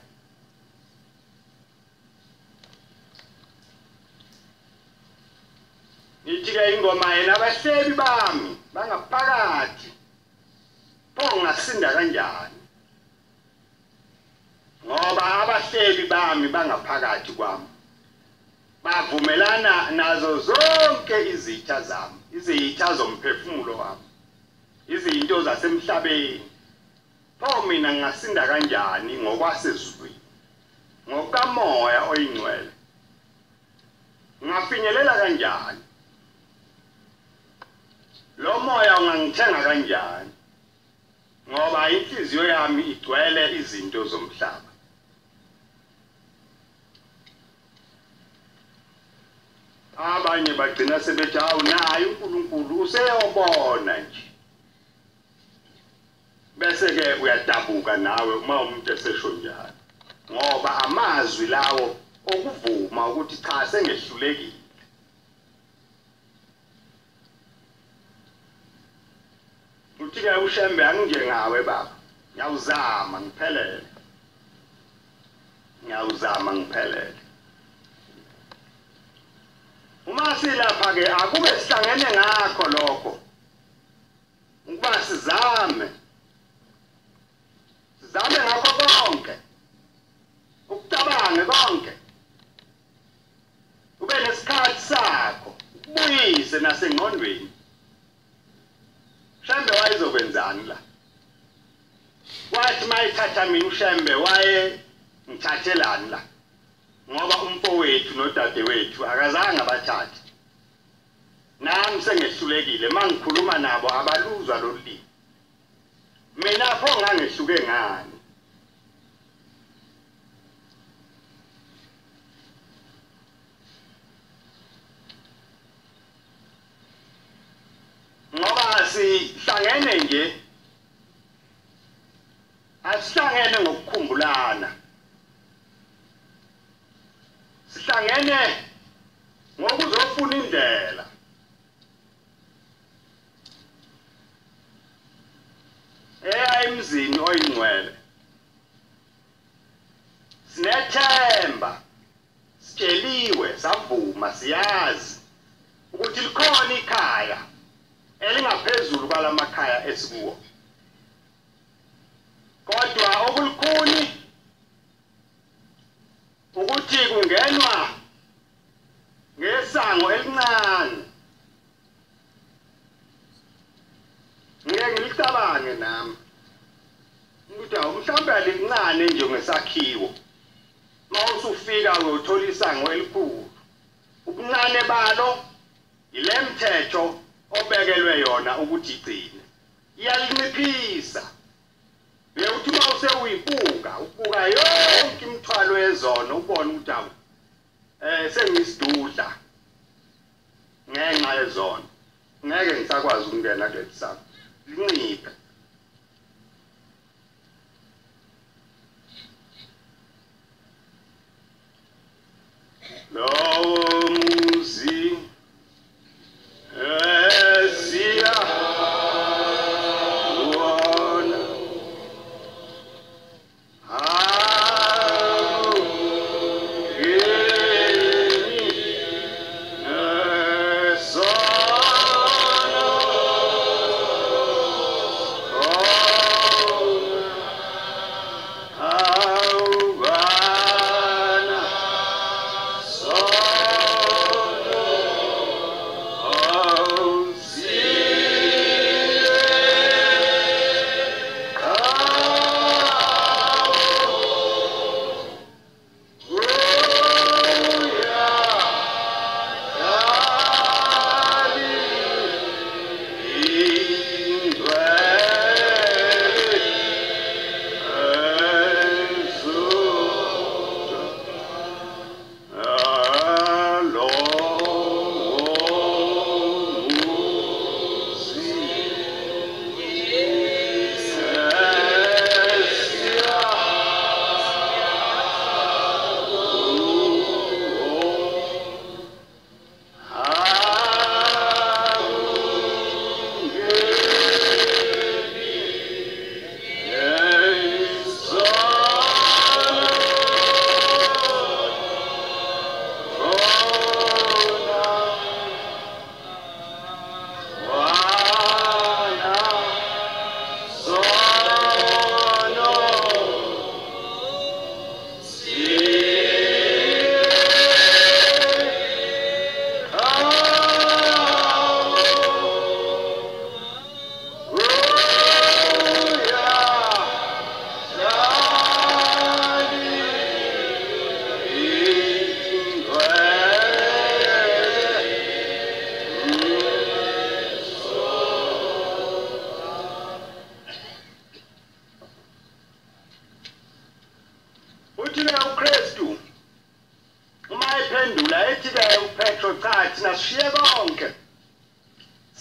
Nithi-ke ingoma yena abahlebi bami bangaphakathi pho ngasinda kanjani. Ngoba abahlebi bami bangaphakathi kwami bavumelana nazo zonke izitha zami, izitha zomphefumulo wami, izinto zasemhlabeni. Pho mina ngasinda kanjani ngokwasezulwini, ngokamoya oyingcwele. Ngafinyelela kanjani? Lo moya ungangithenga kanjani? Ngoba inhliziyo yami igcwele izinto zomhlaba. Abanye bagcina sebethi hawu naye uNkulunkulu useyobona nje. Bese ke uyadabuka nawe uma umuntu esesho njalo. Ngoba amazwi lawo okuvuma ukuthi cha sengehlulekile. Uthi-ke uShembe anginjengawe baba. Ngiyawuzama ngiphelele. Ngiyawuzama ngiphelele. Uma silapha ke akube sihlangene ngakho lokho. Ukuba sizame ngakho konke. Ukucabange konke. Ube nesikhathi sakho. Ubuyise nasengqondweni. Shembe wayezokwenzani la? Wathi mayithatha mina uShembe waye ngithathelani la? Ngoba umfowethu nodadewethu akazange bathathe. Nami sengehlulekile mangikhuluma nabo abaluzwa lo limi. Mina pho ngangehluke ngani? Ngoba sihlangene nje asihlangene ngokukhumbulana. Sihlangene ngokuzofuna indlela. Emzini oyingcwele. Sinethemba. Sitsheliwe savuma siyazi ukuthi likhona ikhaya elingaphezulu kwalamakhaya esikuwo. Kodwa okulikhuni ukuthi kungenwa ngesango elincane. Ngeke ngilicabange nami ukuthi mhlawumbe alincane nje ngesakhiwo mawusufika uyothola isango elikhulu ubuncane balo ile mthetho obekelwe yona ukuthi igcine iyalinciphisa uyakuthi mawuse uyibuka ubuka yonke imithwalo yezono ubone ukuthi awu sengisidudla ngenxa yezono ngeke ngisakwazi ukungena kuleli sako linciphe lowo muzi siya wona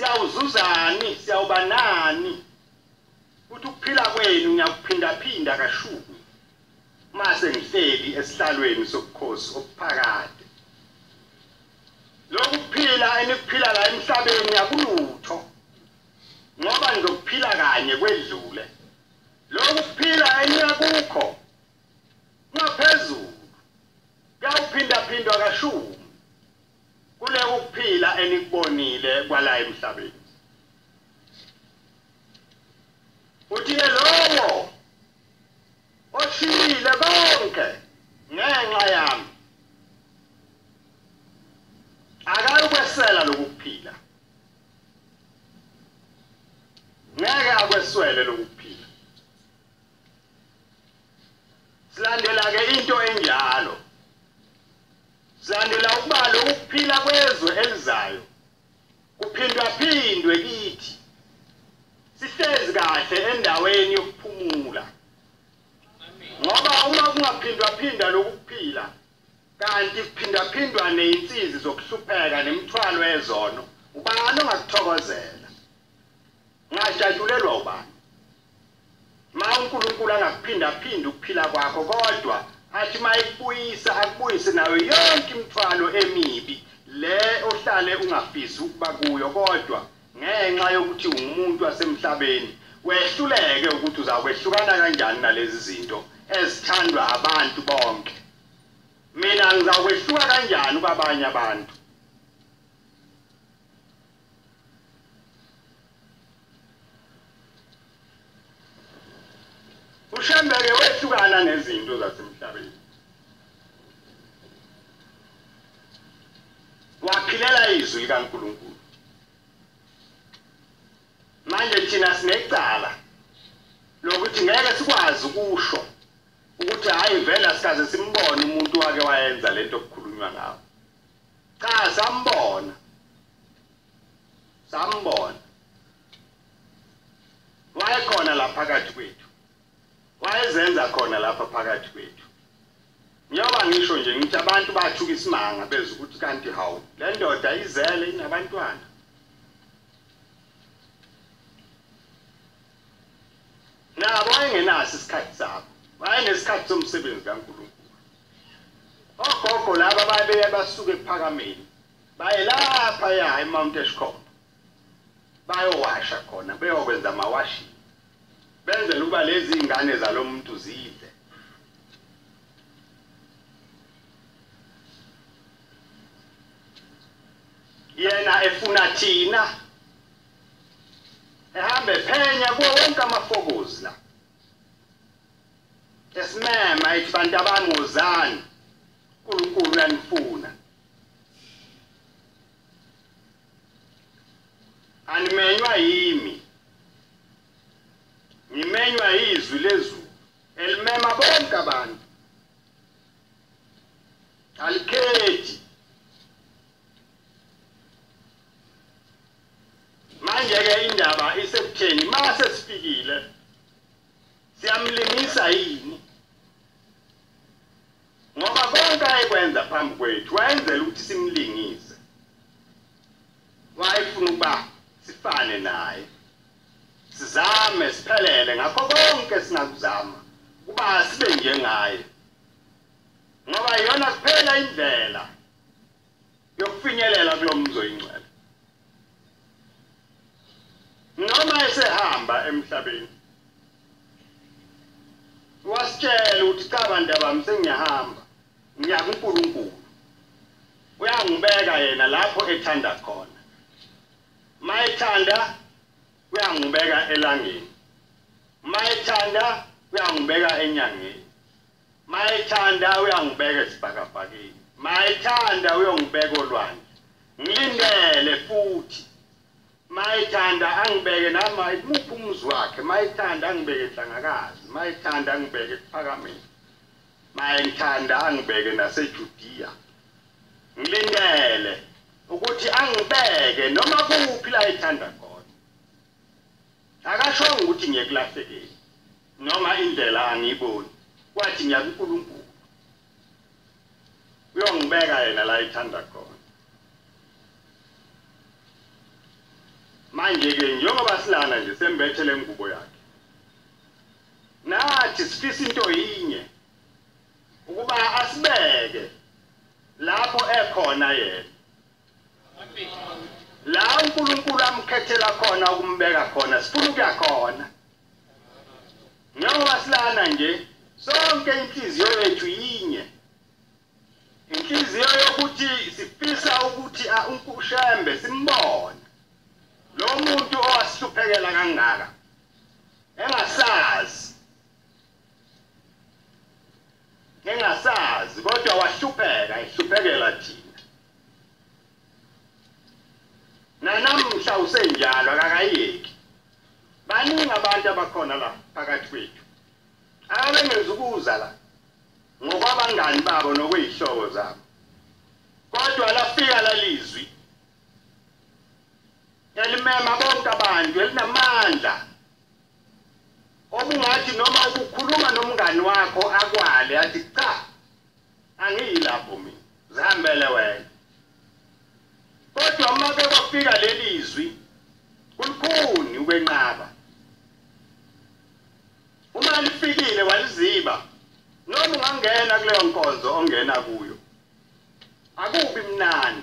siyawuzuzani siyawubanani uthi ukuphila kwenu ngiyakuphinda kashumi mase ngihleli esihlalweni sobukhosi obuphakade lokuphila enikuphila la emhlabeni yakulutho ngoba ngizokuphila kanye kwedlule lokuphila enyakukho ngaphezulu kuyawuphinda kashumi kule ukuphila enikubonile kwala emhlabeni uthi lowo oshiyile konke ngenxa yami akayokwesela lokuphila ngeke akweswele lokuphila silandela ke into enjalo silandela ukuba lokuphila kwezwe elizayo kuphindwe kithi sihlezi kahle endaweni yokuphumula ngoba uma kungaphindwa lokuphila kanti kuphindwa neinsizi zokuhlupheka nemithwalo yezono ubani ongakuthokozela ngajatshulelwa ubani ma uNkulunkulu angakuphinda ukuphila kwakho kodwa athi mayikubuyisa akubuyise nayo yonke imithwalo emibi le ohlale ungafisi ukuba kuyo kodwa ngenxa yokuthi umuntu wasemhlabeni wehluleke ukuthi uzakwehlukana kanjani nalezi zinto ezithandwa abantu bonke mina ngizakwehluka kanjani kwabanye abantu ushembeke wehlukana nezinto zasemhlabeni waphilela izwi likaNkulunkulu manje thina sinecala lokuthi ngeke sikwazi ukusho ukuthi hayi vela sikaze simbone umuntu wake wayenza lento okukhulunywa ngayo. Cha sambona. Wayekhona lapha phakathi kwethu. Wayezenza khona lapha phakathi kwethu. Ngiyoba ngisho nje ngithi abantu bathuka isimanga beza ukuthi kanti hawu le ndoda izele inabantwana. Nabo wayengenaso isikhathi sabo. Wayenesikhathi somsebenzi kaNkulunkulu. Ogogo laba babeye basuke ephakameni. Baye lapha ya eMount Eshcombe. Bayowasha khona, beyokwenza amawashi. Benzela ukuba lezi ingane zalomuntu zidle. Yena efuna thina ehambe phenya kuwo wonke amafokozi la. Esimema ithi bantu abangozani uNkulunkulu uyanifuna. Animenywa yimi. Ngimenywa izwi lezulu elimema bonke abantu. Alikhethi. Manje ke indaba isekutheni mase sifikile siyamlimisa yini ngoba konke ayekwenza phambi kwethu wayenzela ukuthi simlingise. Wayefuna ukuba sifane naye sizame siphelele ngakho konke singakuzama kuba sibe njengaye ngoba yona kuphela indlela yokufinyelela kulomzo ingcwele. Noma esehamba emhlabeni wasitshela ukuthi cha bantu abami sengiyahamba ngiya kuNkulunkulu. Uyangibeka yena lapho ethanda khona. Mayithanda uyangibeka elangeni. Mayithanda uyangibeka enyangeni. Mayithanda uyangibeka esibhakabhakeni. Mayithanda uyongibeka olwandle. Ngilindele futhi. Mayithanda angibeke nama imuphi umuzi wakhe. Mayithanda angibeke eNhlangakazi. Mayithanda angibeke ePhakameni. Mayithanda angibeke naseJudiya. Ngilindele ukuthi angibeke noma kuphi la ethanda khona. Akasho ukuthi ngiyekulahlekela noma indlela angiyiboni. Kwathi ngiya kuNkulunkulu. Uyongibeka yena la ethanda khona. Manje ke njengoba silana nje sembethele ingubo yakhe. Nathi sifisa into yinye ukuba asibeke lapho ekhona yena. La uNkulunkulu amkhethela khona ukumbeka khona sifuna ukuya khona. Njengoba silana nje sonke inhliziyo yethu yinye. Inhliziyo yokuthi sifisa ukuthi uNGOSHEMBE simbone. Lo muntu owasihluphekela kangaka engasazi kodwa wahlupheka ehluphekela thina. Namhla usenjalo akakayeki. Baningi abantu abakhona la phakathi kwethu. Abengenza ukuza la ngokwabangani babo nokwezihlobo zabo. Kodwa lafika lalizwi elimema bonke abantu elinamandla. Obungathi noma ukukhuluma nomngani wakho akwale athi cha angiyilapho mina zihambele wena. Kodwa uma kwafika lelizwi kulukhuni ukwenqaba. Uma lifikile waliziba noma ungangena kuleyo nkonzo ongena kuyo akubi mnandi.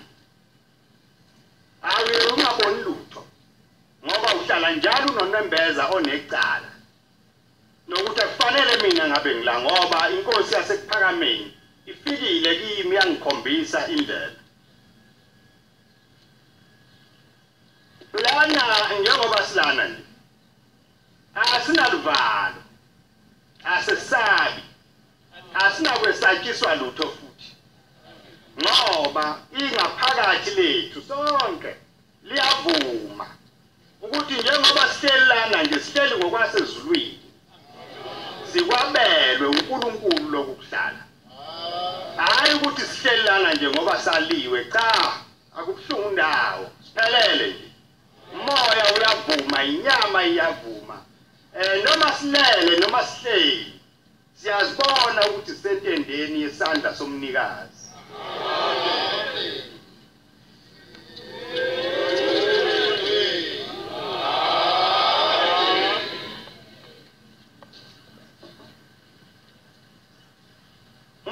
Awe ungaboni lutho ngoba uhlala njalo unonembeza onecala nokuthi kufanele mina ngabe ngila ngoba inkosi yasekuphakameni ifikile kimi yangikhombisa indlela. Lana njengoba silana nje asinaluvalo asesabi asinakwesatshiswa lutho futhi ngoba ingaphakathi lethu sonke liyavuma ukuthi njengoba sihlelana nje sihleli ngokwasezulwini sikwabelwe uNkulunkulu lokuhlala hayi ukuthi sihlelana nje ngoba saliwe cha akubuhlungu ndawo siphelele nje umoya uyavuma inyama iyavuma noma silele noma sihleli siyazibona ukuthi sentendeni yesandla somnikazi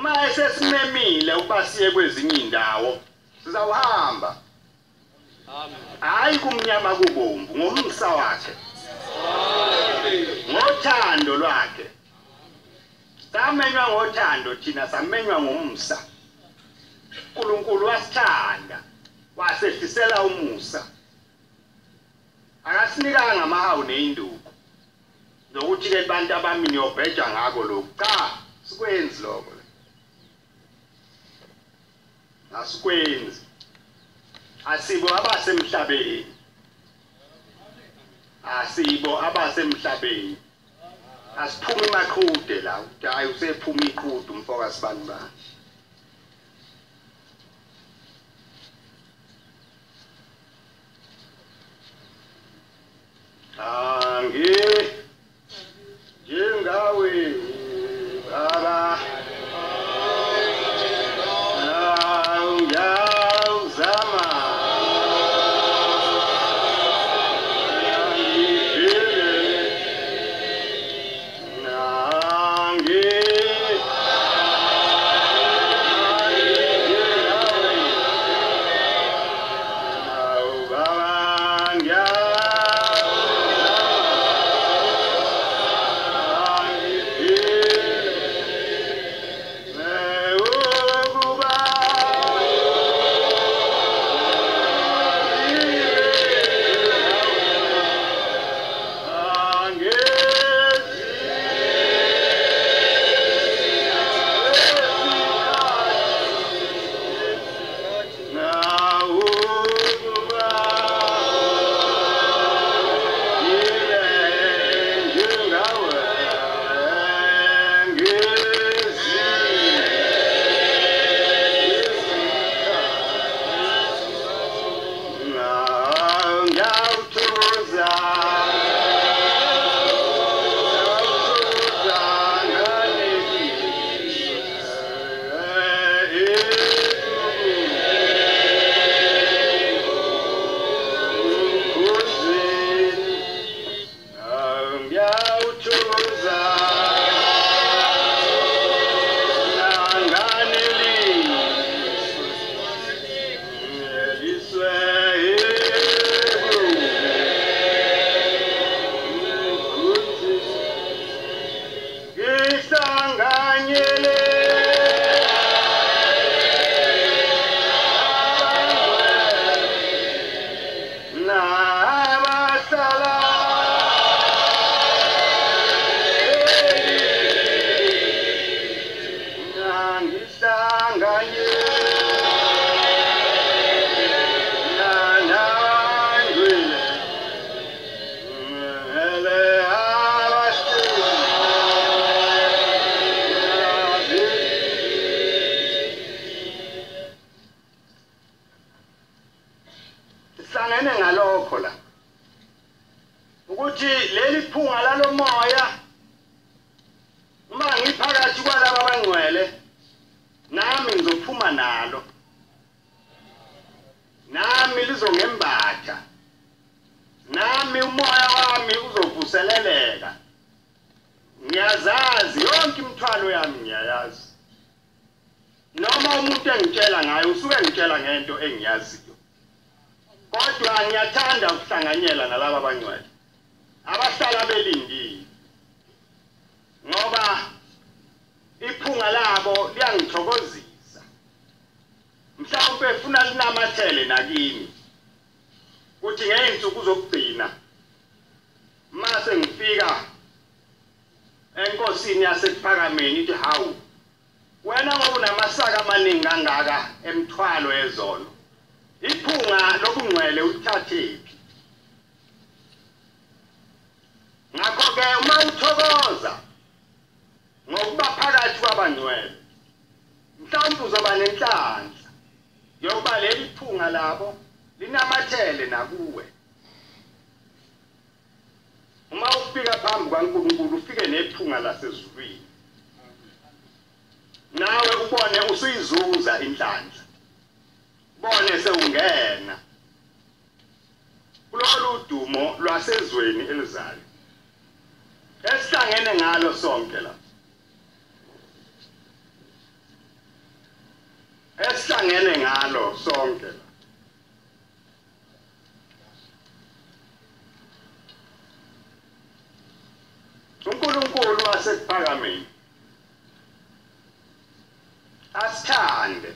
uma esesimemile ukuba siye kwezinye indawo sizawuhamba hayi kumnyama kubomvu ngomsa wakhe ngothando lwakhe samenywa ngothando thina samenywa ngomsa uNkulunkulu wasithanda wasehlisela umusa akasinikanga amahawu neinduku nokuthi ke abantu abami niyobheja ngako lokho cha sikwenzi lokho asikwenzi asibo abasemhlabeni asiphuma imakhude la hayi usephuma iqhudu umfoka sibani bani jengawe baba ukuthi leli phunga lalo moya uma ngiphakathi kwalabo abangcwele nami ngizophuma nalo nami lizongembatha nami umoya wami uzovuseleleka ngiyazazi yonke imithwalo yami ngiyayazi noma umuntu engitshela ngayo usuke ngitshela ngento engiyaziyo kodwa ngiyathanda ukuhlanganyela nalabo abangcwele abahlala belindile ngoba iphunga labo liyangithokozisa mhlawumbe ufuna linamathele nakini kuthi ngeinsuku zokugcina mase ngifika enkosini yasePhakameni ithi hawu wena ngoba unamasaka amaningi kangaka emthwalo ezolo iphunga lobungcwele uthathephi ngakho ke uma uthokoza abangcwele mhlawumbe uzoba nenhlanhla yokuba leli phunga labo linamathele nakuwe. Uma ufika phambi kwaNkulunkulu ufike nephunga lasezulwini. Nawe ubone usuyizuza inhlanhla. Bone sewungena kulolu dumo lwasezweni elizayo. Esihlangene ngalo sonke la. Esihlangene ngalo sonke la. uNkulunkulu wasekuphakameni asithande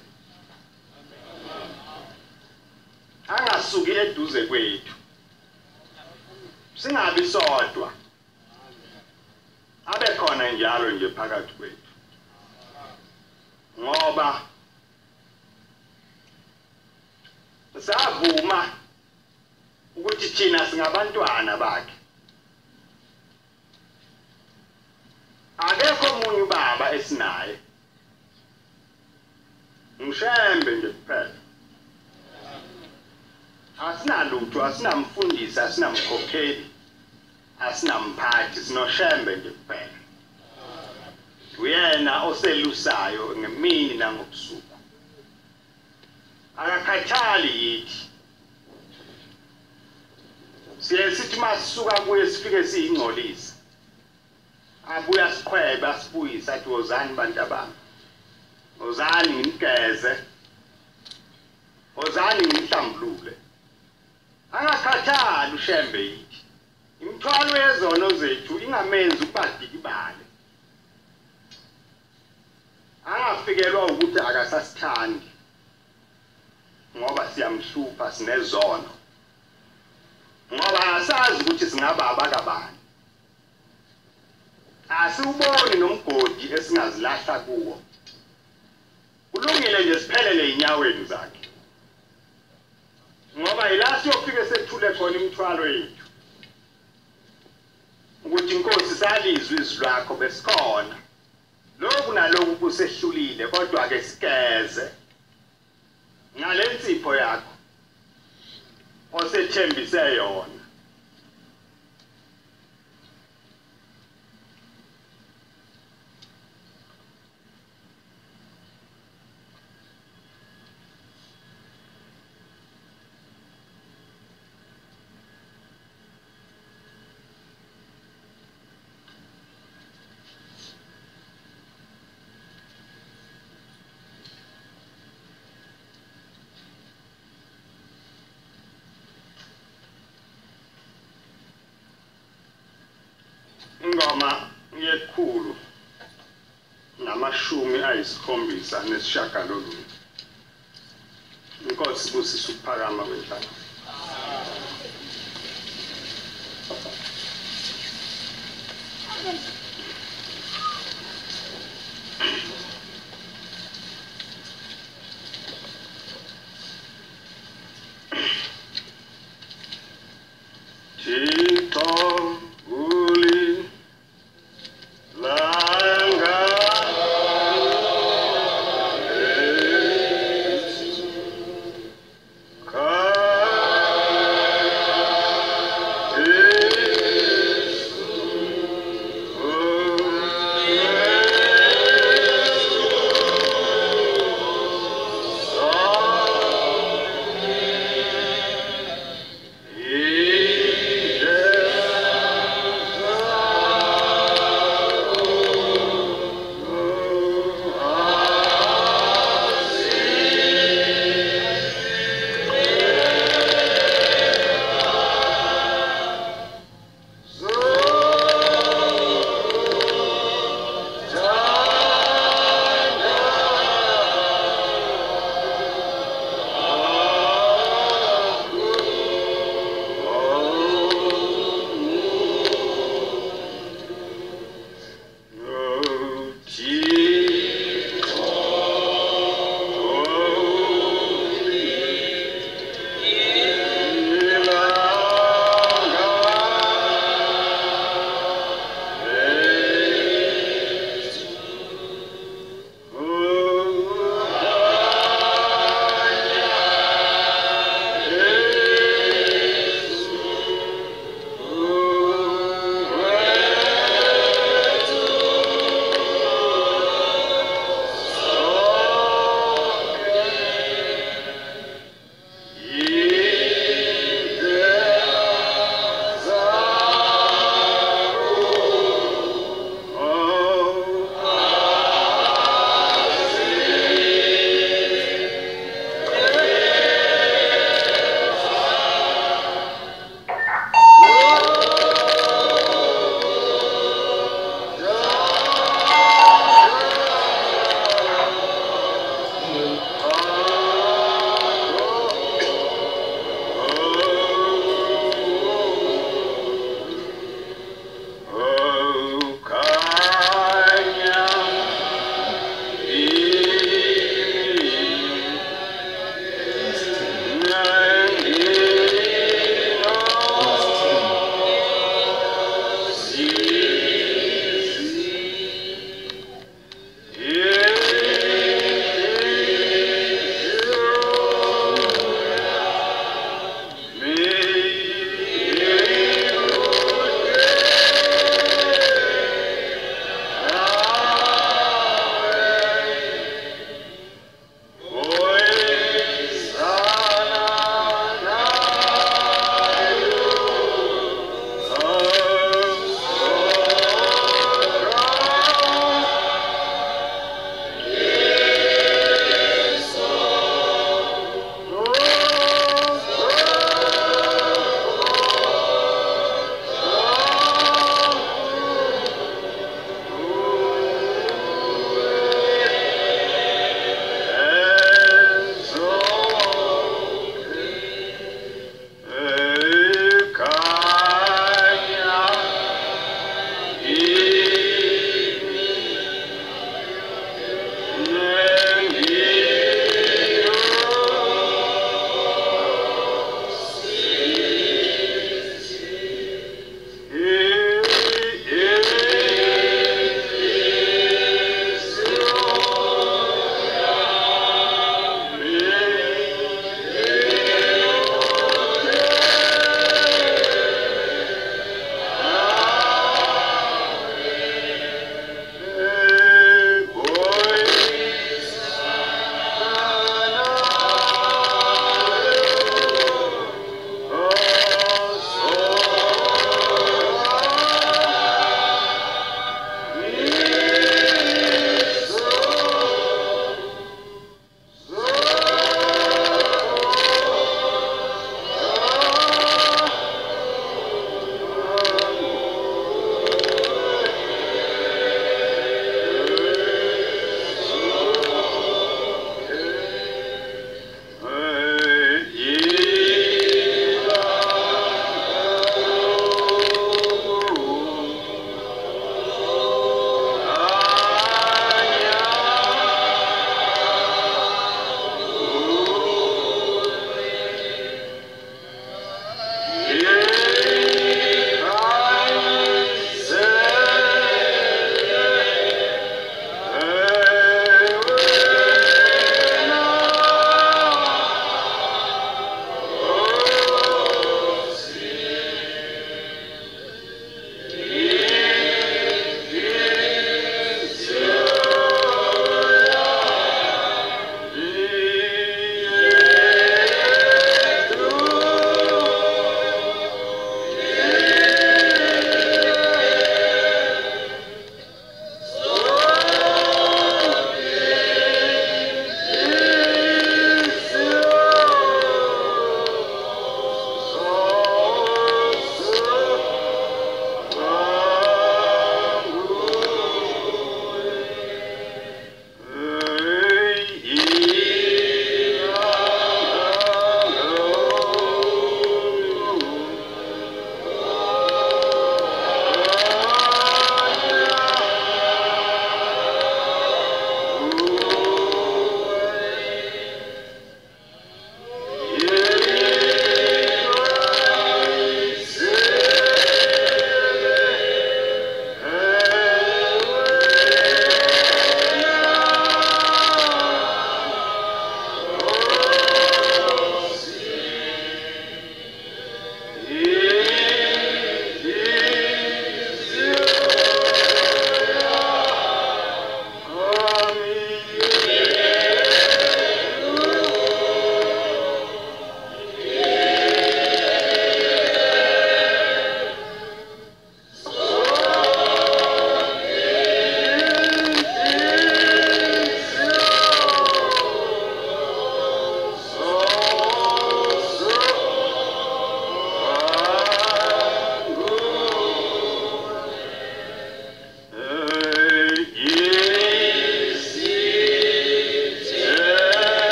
angasuki eduze kwethu singabi sodwa abe khona njalo nje phakathi kwethu ngoba savuma ukuthi thina singabantwana bakhe. Akekho omunye ubaba esinaye. Ngishembe nje kuphela. Asinalutho, asinamfundisi, asinamkhokheli, asinamphathi, sinoshembe nje kuphela. Uyena oselusayo ngemini nangobusuku. Akakhathali yithi. Sithi masisuka kuye sifike siyingcolisa. Abuya sikhweba sibuyisa athi wozani bantu bami. Wozani ngimgeze. Wozani ngimhlambulule. Angakhathali ushembe yithi. Imithwalo yezono zethu ingamenzi ukubadikibale. Angafikelwa ukuthi akasasithandi. Ngoba siyamhlupha sinezono. Ngoba asazi ukuthi singaba abakabani. Asiuboni nomgodi esingazilahla kuwo. Kulungile nje siphelele inyaweni zakhe. Ngoba ila siyofike sethule khona imithwalo yethu. Ukuthi inkosi salizwe izwi lakho besikhona. Lokhu nalokhu kusehlulile kodwa ke sigeze. Ngalensipho yakho osethembise yona. Ingoma yekhulu namashumi ayisikhombisa nesishagalolunye. Inkosi busisa ukuphakama kwenhlanga.